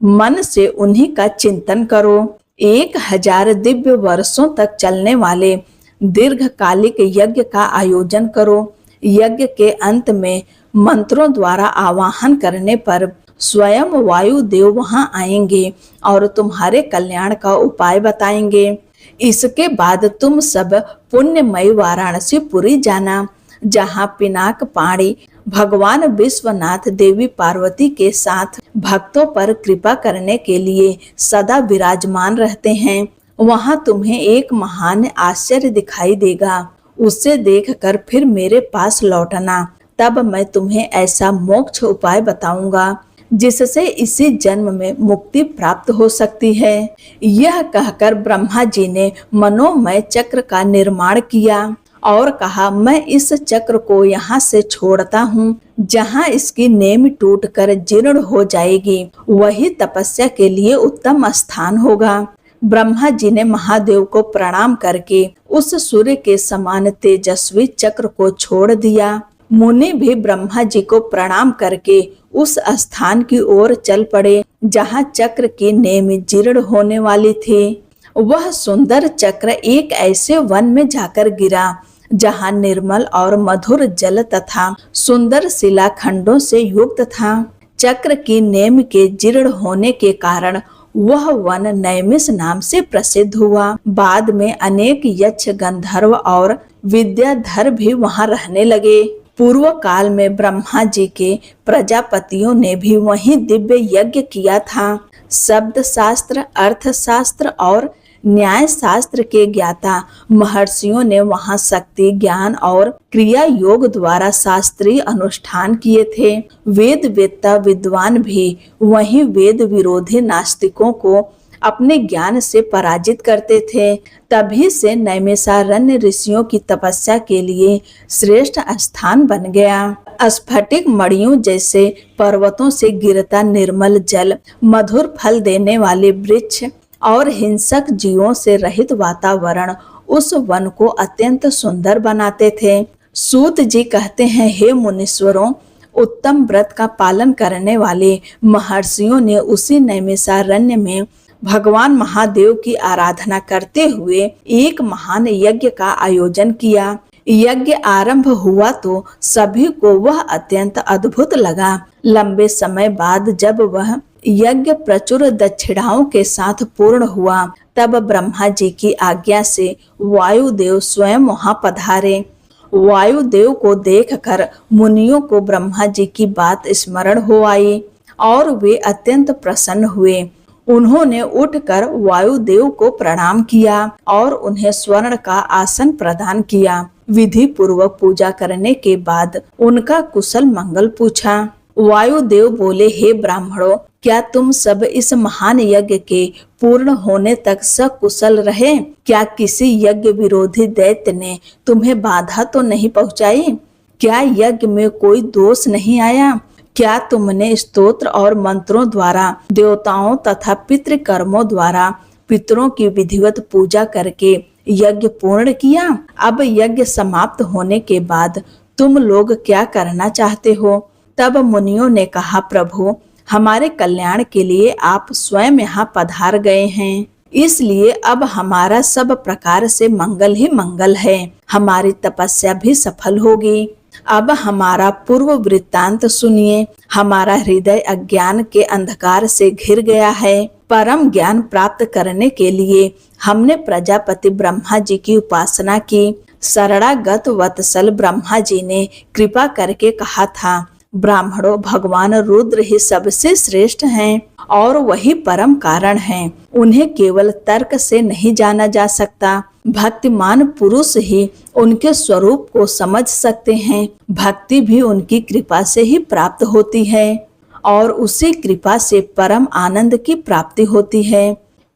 मन से उन्हीं का चिंतन करो। 1000 दिव्य वर्षों तक चलने वाले दीर्घकालिक यज्ञ का आयोजन करो। यज्ञ के अंत में मंत्रों द्वारा आवाहन करने पर स्वयं वायु देव वहां आएंगे और तुम्हारे कल्याण का उपाय बताएंगे। इसके बाद तुम सब पुण्यमयी वाराणसी पुरी जाना, जहां पिनाक पाणी भगवान विश्वनाथ देवी पार्वती के साथ भक्तों पर कृपा करने के लिए सदा विराजमान रहते हैं। वहां तुम्हें एक महान आश्चर्य दिखाई देगा। उसे देखकर फिर मेरे पास लौटना, तब मैं तुम्हें ऐसा मोक्ष उपाय बताऊंगा जिससे इसी जन्म में मुक्ति प्राप्त हो सकती है। यह कहकर ब्रह्मा जी ने मनोमय चक्र का निर्माण किया और कहा, मैं इस चक्र को यहाँ से छोड़ता हूँ। जहाँ इसकी नेम टूटकर जीर्ण हो जाएगी, वही तपस्या के लिए उत्तम स्थान होगा। ब्रह्मा जी ने महादेव को प्रणाम करके उस सूर्य के समान तेजस्वी चक्र को छोड़ दिया। मुनि भी ब्रह्मा जी को प्रणाम करके उस स्थान की ओर चल पड़े जहाँ चक्र की नेम जीर्ण होने वाली थी। वह सुंदर चक्र एक ऐसे वन में जाकर गिरा जहाँ निर्मल और मधुर जल तथा सुंदर शिलाखंडों से युक्त था। चक्र की नेम के जीर्ण होने के कारण वह वन नैमिष नाम से प्रसिद्ध हुआ। बाद में अनेक यक्ष, गंधर्व और विद्याधर भी वहां रहने लगे। पूर्व काल में ब्रह्मा जी के प्रजापतियों ने भी वहीं दिव्य यज्ञ किया था। शब्द शास्त्र, अर्थशास्त्र और न्याय शास्त्र के ज्ञाता महर्षियों ने वहां शक्ति, ज्ञान और क्रिया योग द्वारा शास्त्रीय अनुष्ठान किए थे। वेद वेत्ता विद्वान भी वहीं वेद विरोधी नास्तिकों को अपने ज्ञान से पराजित करते थे। तभी से नैमिषारण्य ऋषियों की तपस्या के लिए श्रेष्ठ स्थान बन गया। स्फटिक मणियों जैसे पर्वतों से गिरता निर्मल जल, मधुर फल देने वाले वृक्ष और हिंसक जीवों से रहित वातावरण उस वन को अत्यंत सुंदर बनाते थे। सूत जी कहते हैं, हे मुनीश्वरों, उत्तम व्रत का पालन करने वाले महर्षियों ने उसी नैमिषारण्य में भगवान महादेव की आराधना करते हुए एक महान यज्ञ का आयोजन किया। यज्ञ आरंभ हुआ तो सभी को वह अत्यंत अद्भुत लगा। लंबे समय बाद जब वह यज्ञ प्रचुर दक्षिणाओं के साथ पूर्ण हुआ, तब ब्रह्मा जी की आज्ञा से वायुदेव स्वयं वहां पधारे। वायुदेव को देखकर मुनियों को ब्रह्मा जी की बात स्मरण हो आई और वे अत्यंत प्रसन्न हुए। उन्होंने उठकर वायुदेव को प्रणाम किया और उन्हें स्वर्ण का आसन प्रदान किया। विधि पूर्वक पूजा करने के बाद उनका कुशल मंगल पूछा। वायुदेव बोले, हे ब्राह्मणों, क्या तुम सब इस महान यज्ञ के पूर्ण होने तक सकुशल रहे? क्या किसी यज्ञ विरोधी दैत्य ने तुम्हें बाधा तो नहीं पहुंचाई? क्या यज्ञ में कोई दोष नहीं आया? क्या तुमने स्तोत्र और मंत्रों द्वारा, देवताओं तथा पितृकर्मों द्वारा पितरों की विधिवत पूजा करके यज्ञ पूर्ण किया? अब यज्ञ समाप्त होने के बाद तुम लोग क्या करना चाहते हो? तब मुनियों ने कहा, प्रभु, हमारे कल्याण के लिए आप स्वयं यहाँ पधार गए हैं, इसलिए अब हमारा सब प्रकार से मंगल ही मंगल है। हमारी तपस्या भी सफल होगी। अब हमारा पूर्व वृत्तांत सुनिए। हमारा हृदय अज्ञान के अंधकार से घिर गया है। परम ज्ञान प्राप्त करने के लिए हमने प्रजापति ब्रह्मा जी की उपासना की। शरणागत वत्सल ब्रह्मा जी ने कृपा करके कहा था, ब्राह्मणों, भगवान रुद्र ही सबसे श्रेष्ठ हैं और वही परम कारण हैं। उन्हें केवल तर्क से नहीं जाना जा सकता। भक्तिमान पुरुष ही उनके स्वरूप को समझ सकते हैं। भक्ति भी उनकी कृपा से ही प्राप्त होती है और उसी कृपा से परम आनंद की प्राप्ति होती है।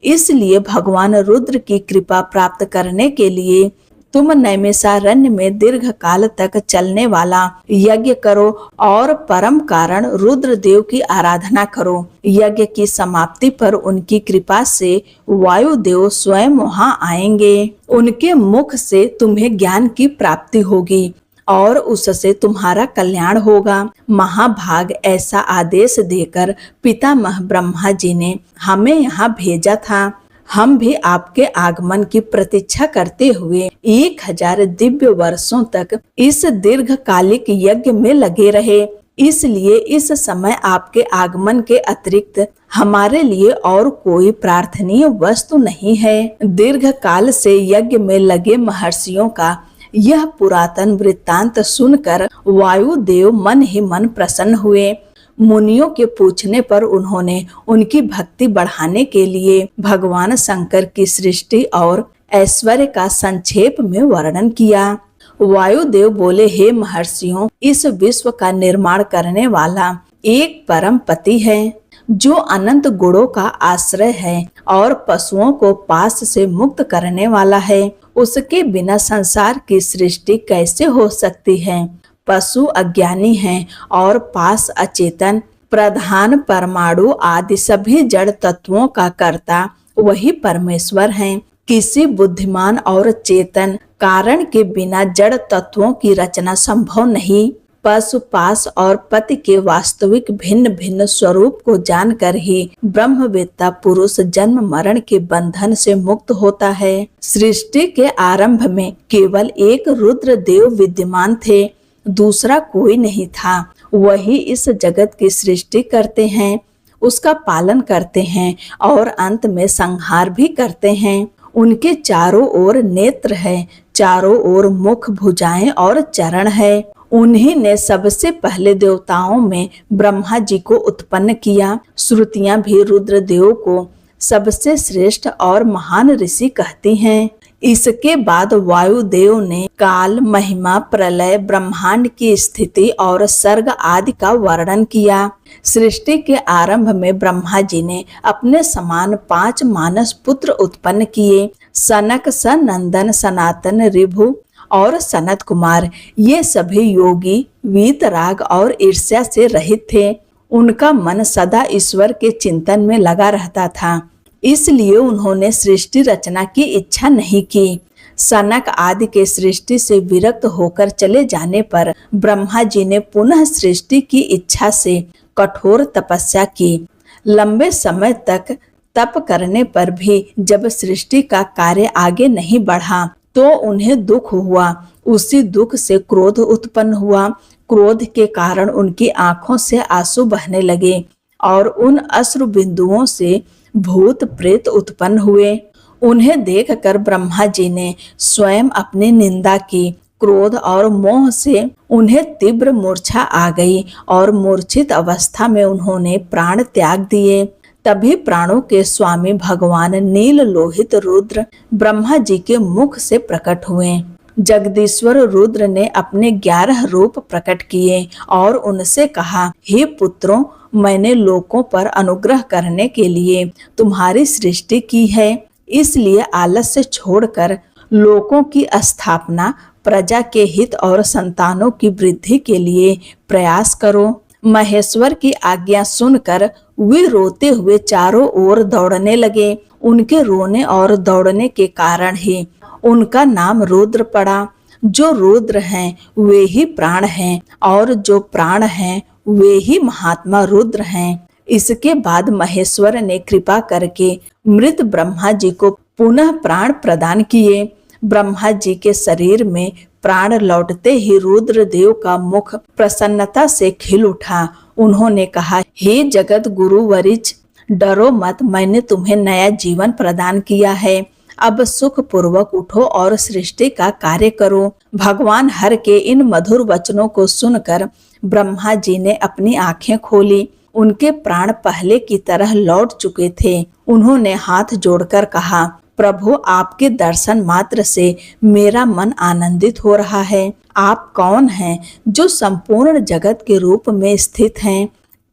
इसलिए भगवान रुद्र की कृपा प्राप्त करने के लिए तुम नैमिषारण्य में दीर्घ काल तक चलने वाला यज्ञ करो और परम कारण रुद्र देव की आराधना करो। यज्ञ की समाप्ति पर उनकी कृपा से वायुदेव स्वयं वहां आएंगे। उनके मुख से तुम्हें ज्ञान की प्राप्ति होगी और उससे तुम्हारा कल्याण होगा। महाभाग ऐसा आदेश देकर पितामह ब्रह्मा जी ने हमें यहाँ भेजा था। हम भी आपके आगमन की प्रतीक्षा करते हुए 1000 दिव्य वर्षों तक इस दीर्घकालिक यज्ञ में लगे रहे। इसलिए इस समय आपके आगमन के अतिरिक्त हमारे लिए और कोई प्रार्थनीय वस्तु नहीं है। दीर्घ काल से यज्ञ में लगे महर्षियों का यह पुरातन वृत्तांत सुनकर वायुदेव मन ही मन प्रसन्न हुए। मुनियों के पूछने पर उन्होंने उनकी भक्ति बढ़ाने के लिए भगवान शंकर की सृष्टि और ऐश्वर्य का संक्षेप में वर्णन किया। वायुदेव बोले, हे महर्षियों, इस विश्व का निर्माण करने वाला एक परम पति है जो अनंत गुणों का आश्रय है और पशुओं को पास से मुक्त करने वाला है। उसके बिना संसार की सृष्टि कैसे हो सकती है? पशु अज्ञानी हैं और पास अचेतन, प्रधान, परमाणु आदि सभी जड़ तत्वों का कर्ता वही परमेश्वर हैं। किसी बुद्धिमान और चेतन कारण के बिना जड़ तत्वों की रचना संभव नहीं। पशु, पास और पति के वास्तविक भिन्न भिन्न स्वरूप को जानकर ही ब्रह्मवेत्ता पुरुष जन्म मरण के बंधन से मुक्त होता है। सृष्टि के आरंभ में केवल एक रुद्र देव विद्यमान थे, दूसरा कोई नहीं था। वही इस जगत की सृष्टि करते हैं, उसका पालन करते हैं और अंत में संहार भी करते हैं। उनके चारों ओर नेत्र है, चारों ओर मुख, भुजाएं और चरण है। उन्हीं ने सबसे पहले देवताओं में ब्रह्मा जी को उत्पन्न किया। श्रुतियां भी रुद्र देव को सबसे श्रेष्ठ और महान ऋषि कहती हैं। इसके बाद वायुदेव ने काल, महिमा, प्रलय, ब्रह्मांड की स्थिति और सर्ग आदि का वर्णन किया। सृष्टि के आरंभ में ब्रह्मा जी ने अपने समान 5 मानस पुत्र उत्पन्न किए। सनक, सनंदन, सनातन, ऋभु और सनत कुमार ये सभी योगी, वीतराग और ईर्ष्या से रहित थे। उनका मन सदा ईश्वर के चिंतन में लगा रहता था, इसलिए उन्होंने सृष्टि रचना की इच्छा नहीं की। सनक आदि के सृष्टि से विरक्त होकर चले जाने पर ब्रह्मा जी ने पुनः सृष्टि की इच्छा से कठोर तपस्या की। लंबे समय तक तप करने पर भी जब सृष्टि का कार्य आगे नहीं बढ़ा तो उन्हें दुख हुआ। उसी दुख से क्रोध उत्पन्न हुआ। क्रोध के कारण उनकी आंखों से आंसू बहने लगे और उन अश्रु बिंदुओं से भूत प्रेत उत्पन्न हुए। उन्हें देखकर ब्रह्मा जी ने स्वयं अपनी निंदा की। क्रोध और मोह से उन्हें तीव्र मूर्छा आ गई और मूर्छित अवस्था में उन्होंने प्राण त्याग दिए। तभी प्राणों के स्वामी भगवान नील लोहित रुद्र ब्रह्मा जी के मुख से प्रकट हुए। जगदीश्वर रुद्र ने अपने 11 रूप प्रकट किए और उनसे कहा, हे पुत्रों, मैंने लोगों पर अनुग्रह करने के लिए तुम्हारी सृष्टि की है, इसलिए आलस्य छोड़कर लोगों की स्थापना, प्रजा के हित और संतानों की वृद्धि के लिए प्रयास करो। महेश्वर की आज्ञा सुनकर वे रोते हुए चारों ओर दौड़ने लगे। उनके रोने और दौड़ने के कारण ही उनका नाम रुद्र पड़ा। जो रुद्र हैं वे ही प्राण हैं और जो प्राण हैं वे ही महात्मा रुद्र हैं। इसके बाद महेश्वर ने कृपा करके मृत ब्रह्मा जी को पुनः प्राण प्रदान किए। ब्रह्मा जी के शरीर में प्राण लौटते ही रुद्र देव का मुख प्रसन्नता से खिल उठा। उन्होंने कहा, हे जगत गुरु वरिच, डरो मत, मैंने तुम्हें नया जीवन प्रदान किया है। अब सुख पूर्वक उठो और सृष्टि का कार्य करो। भगवान हर के इन मधुर वचनों को सुनकर ब्रह्मा जी ने अपनी आंखें खोली। उनके प्राण पहले की तरह लौट चुके थे। उन्होंने हाथ जोड़कर कहा, प्रभु, आपके दर्शन मात्र से मेरा मन आनंदित हो रहा है। आप कौन हैं जो संपूर्ण जगत के रूप में स्थित हैं?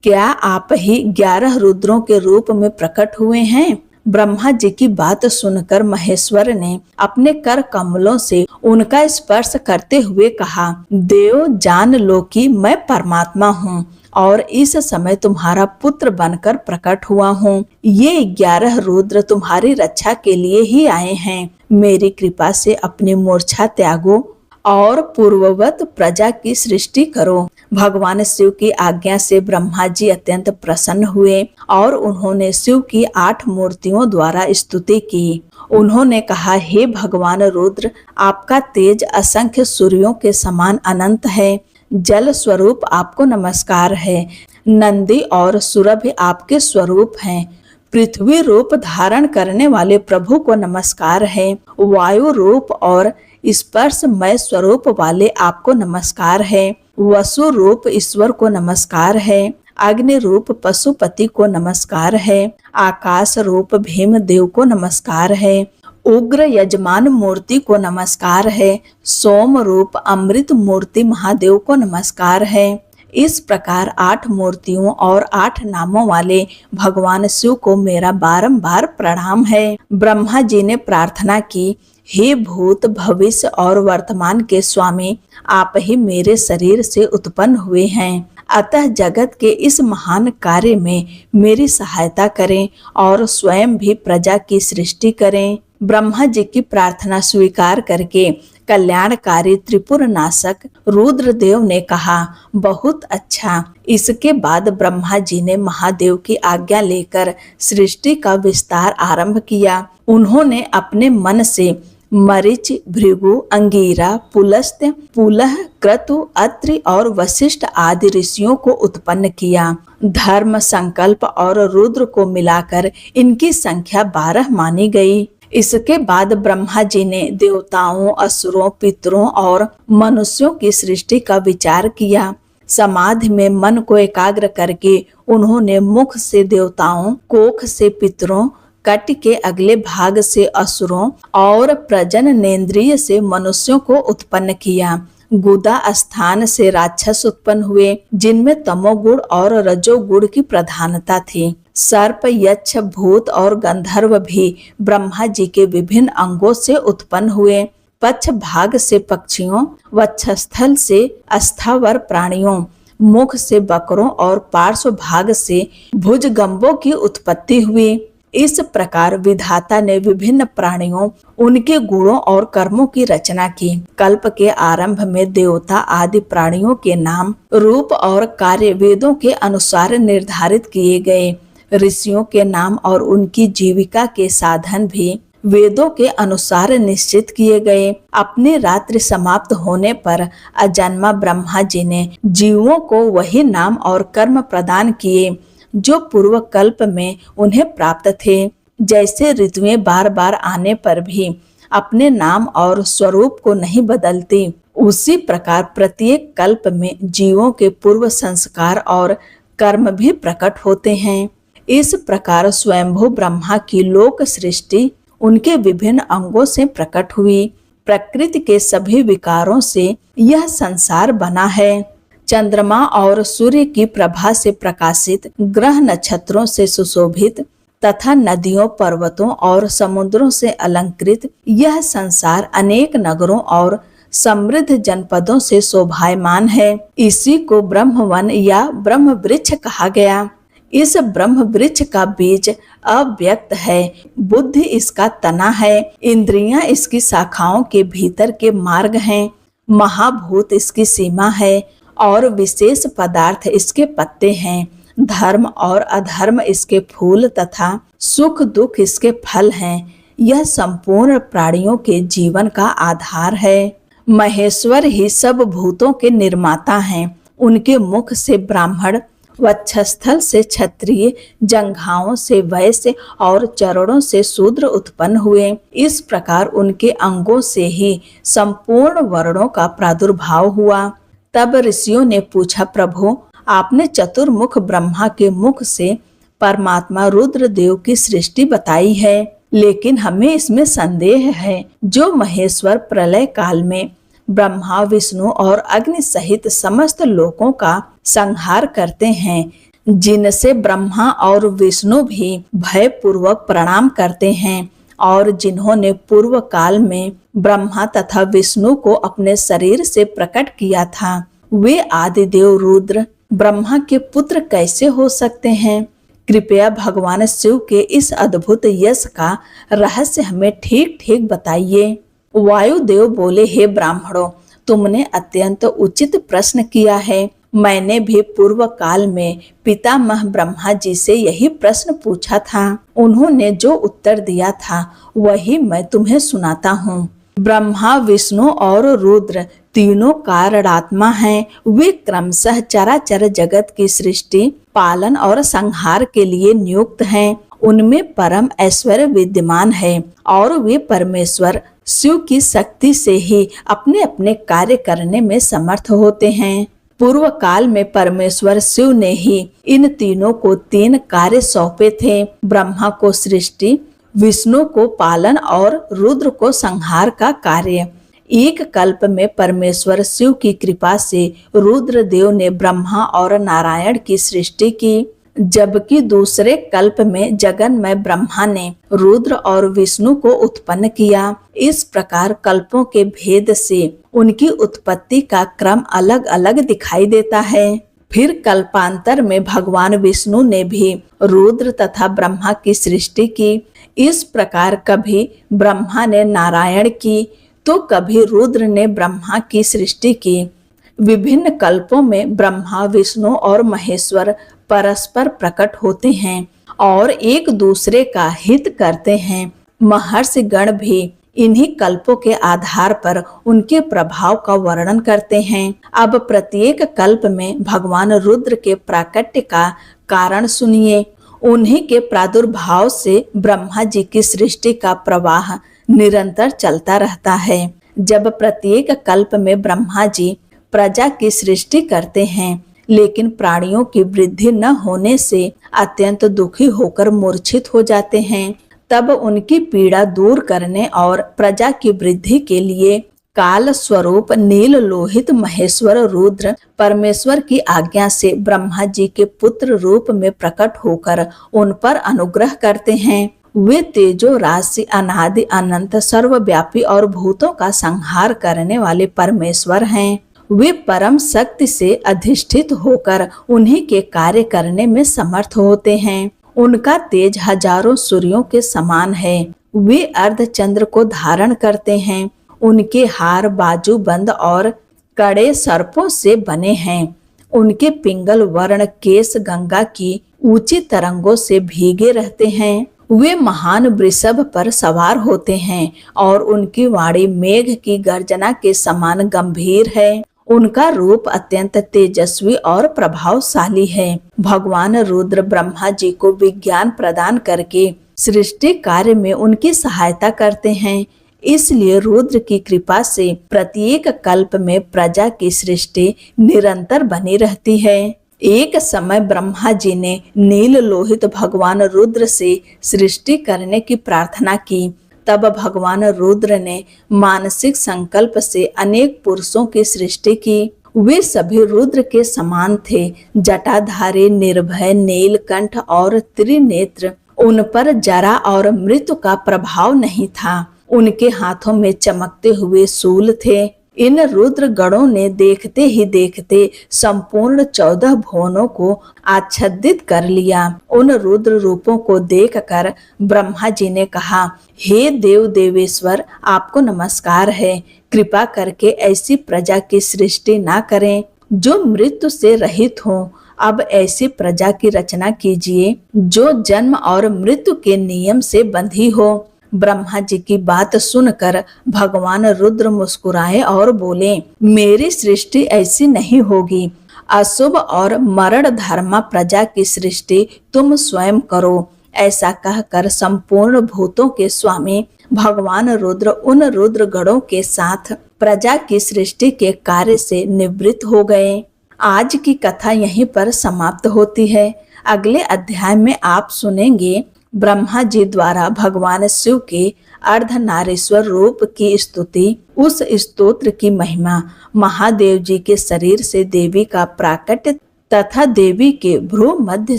क्या आप ही 11 रुद्रों के रूप में प्रकट हुए हैं? ब्रह्मा जी की बात सुनकर महेश्वर ने अपने कर कमलों से उनका स्पर्श करते हुए कहा, देव, जान लो कि मैं परमात्मा हूँ और इस समय तुम्हारा पुत्र बनकर प्रकट हुआ हूँ। ये 11 रुद्र तुम्हारी रक्षा के लिए ही आए हैं। मेरी कृपा से अपनी मूर्छा त्यागो और पूर्ववत प्रजा की सृष्टि करो। भगवान शिव की आज्ञा से ब्रह्मा जी अत्यंत प्रसन्न हुए और उन्होंने शिव की 8 मूर्तियों द्वारा स्तुति की। उन्होंने कहा, हे भगवान रुद्र, आपका तेज असंख्य सूर्यों के समान अनंत है। जल स्वरूप आपको नमस्कार है। नंदी और सुरभि आपके स्वरूप हैं। पृथ्वी रूप धारण करने वाले प्रभु को नमस्कार है। वायु रूप और स्पर्शमय स्वरूप वाले आपको नमस्कार है। वसु रूप ईश्वर को नमस्कार है। अग्नि रूप पशुपति को नमस्कार है। आकाश रूप भीम देव को नमस्कार है। उग्र यजमान मूर्ति को नमस्कार है। सोम रूप अमृत मूर्ति महादेव को नमस्कार है। इस प्रकार 8 मूर्तियों और 8 नामों वाले भगवान शिव को मेरा बारंबार प्रणाम है। ब्रह्मा जी ने प्रार्थना की, हे भूत, भविष्य और वर्तमान के स्वामी, आप ही मेरे शरीर से उत्पन्न हुए हैं, अतः जगत के इस महान कार्य में मेरी सहायता करें और स्वयं भी प्रजा की सृष्टि करें। ब्रह्मा जी की प्रार्थना स्वीकार करके कल्याणकारी त्रिपुर नाशक रुद्रदेव ने कहा, बहुत अच्छा। इसके बाद ब्रह्मा जी ने महादेव की आज्ञा लेकर सृष्टि का विस्तार आरंभ किया। उन्होंने अपने मन से मरीच, भृगु, अंगीरा, पुलस्त्य, पुलह, क्रतु, अत्रि और वशिष्ठ आदि ऋषियों को उत्पन्न किया। धर्म, संकल्प और रुद्र को मिलाकर इनकी संख्या 12 मानी गई। इसके बाद ब्रह्मा जी ने देवताओं, असुरों, पितरों और मनुष्यों की सृष्टि का विचार किया। समाधि में मन को एकाग्र करके उन्होंने मुख से देवताओं, कोख से पितरों, कट के अगले भाग से असुरों और प्रजननेन्द्रिय से मनुष्यों को उत्पन्न किया। गुदा स्थान से राक्षस उत्पन्न हुए, जिनमें तमोगुण और रजोगुण की प्रधानता थी। सर्प, यक्ष, भूत और गंधर्व भी ब्रह्मा जी के विभिन्न अंगों से उत्पन्न हुए। पक्ष भाग से पक्षियों, वक्षस्थल से अस्थावर प्राणियों, मुख से बकरों और पार्श्व भाग से भुजगम्बों की उत्पत्ति हुई। इस प्रकार विधाता ने विभिन्न प्राणियों, उनके गुणों और कर्मों की रचना की। कल्प के आरंभ में देवता आदि प्राणियों के नाम, रूप और कार्य वेदों के अनुसार निर्धारित किए गए। ऋषियों के नाम और उनकी जीविका के साधन भी वेदों के अनुसार निश्चित किए गए। अपनी रात्रि समाप्त होने पर अजन्मा ब्रह्मा जी ने जीवों को वही नाम और कर्म प्रदान किए जो पूर्व कल्प में उन्हें प्राप्त थे। जैसे ऋतुएं बार बार आने पर भी अपने नाम और स्वरूप को नहीं बदलती, उसी प्रकार प्रत्येक कल्प में जीवों के पूर्व संस्कार और कर्म भी प्रकट होते हैं। इस प्रकार स्वयंभू ब्रह्मा की लोक सृष्टि उनके विभिन्न अंगों से प्रकट हुई। प्रकृति के सभी विकारों से यह संसार बना है। चंद्रमा और सूर्य की प्रभा से प्रकाशित, ग्रह नक्षत्रों से सुशोभित तथा नदियों, पर्वतों और समुद्रों से अलंकृत यह संसार अनेक नगरों और समृद्ध जनपदों से शोभायमान है। इसी को ब्रह्मवन या ब्रह्म वृक्ष कहा गया। इस ब्रह्म वृक्ष का बीज अव्यक्त है, बुद्धि इसका तना है, इंद्रियां इसकी शाखाओं के भीतर के मार्ग हैं, महाभूत इसकी सीमा है और विशेष पदार्थ इसके पत्ते हैं। धर्म और अधर्म इसके फूल तथा सुख दुख इसके फल हैं। यह संपूर्ण प्राणियों के जीवन का आधार है। महेश्वर ही सब भूतों के निर्माता हैं। उनके मुख से ब्राह्मण, वक्षस्थल से क्षत्रिय, जंघाओं से वैश्य और चरणों से शूद्र उत्पन्न हुए। इस प्रकार उनके अंगों से ही संपूर्ण वर्णों का प्रादुर्भाव हुआ। तब ऋषियों ने पूछा, प्रभु, आपने चतुर्मुख ब्रह्मा के मुख से परमात्मा रुद्रदेव की सृष्टि बताई है, लेकिन हमें इसमें संदेह है। जो महेश्वर प्रलय काल में ब्रह्मा, विष्णु और अग्नि सहित समस्त लोकों का संहार करते हैं, जिनसे ब्रह्मा और विष्णु भी भय पूर्वक प्रणाम करते हैं और जिन्होंने पूर्व काल में ब्रह्मा तथा विष्णु को अपने शरीर से प्रकट किया था, वे आदिदेव रुद्र ब्रह्मा के पुत्र कैसे हो सकते हैं? कृपया भगवान शिव के इस अद्भुत यश का रहस्य हमें ठीक ठीक बताइए। वायुदेव बोले, हे ब्राह्मणों, तुमने अत्यंत उचित प्रश्न किया है। मैंने भी पूर्व काल में पितामह ब्रह्मा जी से यही प्रश्न पूछा था। उन्होंने जो उत्तर दिया था वही मैं तुम्हें सुनाता हूँ। ब्रह्मा, विष्णु और रुद्र तीनों कारणात्मा हैं। वे क्रमशः चराचर जगत की सृष्टि, पालन और संहार के लिए नियुक्त हैं। उनमें परम ऐश्वर्य विद्यमान है और वे परमेश्वर शिव की शक्ति से ही अपने अपने कार्य करने में समर्थ होते हैं। पूर्व काल में परमेश्वर शिव ने ही इन तीनों को 3 कार्य सौंपे थे। ब्रह्मा को सृष्टि, विष्णु को पालन और रुद्र को संहार का कार्य। एक कल्प में परमेश्वर शिव की कृपा से रुद्रदेव ने ब्रह्मा और नारायण की सृष्टि की, जबकि दूसरे कल्प में जगन्मय ब्रह्मा ने रुद्र और विष्णु को उत्पन्न किया। इस प्रकार कल्पों के भेद से उनकी उत्पत्ति का क्रम अलग अलग दिखाई देता है। फिर कल्पांतर में भगवान विष्णु ने भी रुद्र तथा ब्रह्मा की सृष्टि की। इस प्रकार कभी ब्रह्मा ने नारायण की तो कभी रुद्र ने ब्रह्मा की सृष्टि की। विभिन्न कल्पों में ब्रह्मा, विष्णु और महेश्वर परस्पर प्रकट होते हैं और एक दूसरे का हित करते हैं। महर्षि गण भी इन्हीं कल्पों के आधार पर उनके प्रभाव का वर्णन करते हैं। अब प्रत्येक कल्प में भगवान रुद्र के प्राकट्य का कारण सुनिए। उन्हीं के प्रादुर्भाव से ब्रह्मा जी की सृष्टि का प्रवाह निरंतर चलता रहता है। जब प्रत्येक कल्प में ब्रह्मा जी प्रजा की सृष्टि करते हैं, लेकिन प्राणियों की वृद्धि न होने से अत्यंत दुखी होकर मूर्छित हो जाते हैं, तब उनकी पीड़ा दूर करने और प्रजा की वृद्धि के लिए काल स्वरूप नील लोहित महेश्वर रुद्र परमेश्वर की आज्ञा से ब्रह्मा जी के पुत्र रूप में प्रकट होकर उन पर अनुग्रह करते हैं। वे तेजो राशि, अनादि अनंत, सर्वव्यापी और भूतों का संहार करने वाले परमेश्वर हैं। वे परम शक्ति से अधिष्ठित होकर उन्हीं के कार्य करने में समर्थ होते हैं। उनका तेज हजारों सूर्यों के समान है। वे अर्धचंद्र को धारण करते हैं। उनके हार बाजूबंद और कड़े सर्पों से बने हैं। उनके पिंगल वर्ण केस गंगा की ऊंची तरंगों से भीगे रहते हैं। वे महान वृषभ पर सवार होते हैं और उनकी वाणी मेघ की गर्जना के समान गंभीर है। उनका रूप अत्यंत तेजस्वी और प्रभावशाली है। भगवान रुद्र ब्रह्मा जी को विज्ञान प्रदान करके सृष्टि कार्य में उनकी सहायता करते हैं। इसलिए रुद्र की कृपा से प्रत्येक कल्प में प्रजा की सृष्टि निरंतर बनी रहती है। एक समय ब्रह्मा जी ने नील लोहित भगवान रुद्र से सृष्टि करने की प्रार्थना की। तब भगवान रुद्र ने मानसिक संकल्प से अनेक पुरुषों की सृष्टि की। वे सभी रुद्र के समान थे, जटाधारी, निर्भय, नीलकंठ और त्रिनेत्र। उन पर जरा और मृत्यु का प्रभाव नहीं था। उनके हाथों में चमकते हुए शूल थे। इन रुद्र गणों ने देखते ही देखते संपूर्ण 14 भुवनों को आच्छादित कर लिया। उन रुद्र रूपों को देखकर ब्रह्मा जी ने कहा, हे देव देवेश्वर, आपको नमस्कार है। कृपा करके ऐसी प्रजा की सृष्टि ना करें जो मृत्यु से रहित हो। अब ऐसी प्रजा की रचना कीजिए जो जन्म और मृत्यु के नियम से बंधी हो। ब्रह्मा जी की बात सुनकर भगवान रुद्र मुस्कुराए और बोले, मेरी सृष्टि ऐसी नहीं होगी। अशुभ और मरण धर्मा प्रजा की सृष्टि तुम स्वयं करो। ऐसा कहकर संपूर्ण भूतों के स्वामी भगवान रुद्र उन रुद्र गणों के साथ प्रजा की सृष्टि के कार्य से निवृत्त हो गए। आज की कथा यहीं पर समाप्त होती है। अगले अध्याय में आप सुनेंगे ब्रह्मा जी द्वारा भगवान शिव के अर्धनारीश्वर रूप की स्तुति, उस स्तोत्र की महिमा, महादेव जी के शरीर से देवी का प्राकट्य तथा देवी के भ्रू मध्य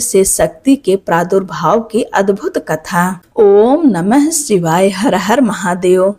से शक्ति के प्रादुर्भाव की अद्भुत कथा। ओम नमः शिवाय। हर हर महादेव।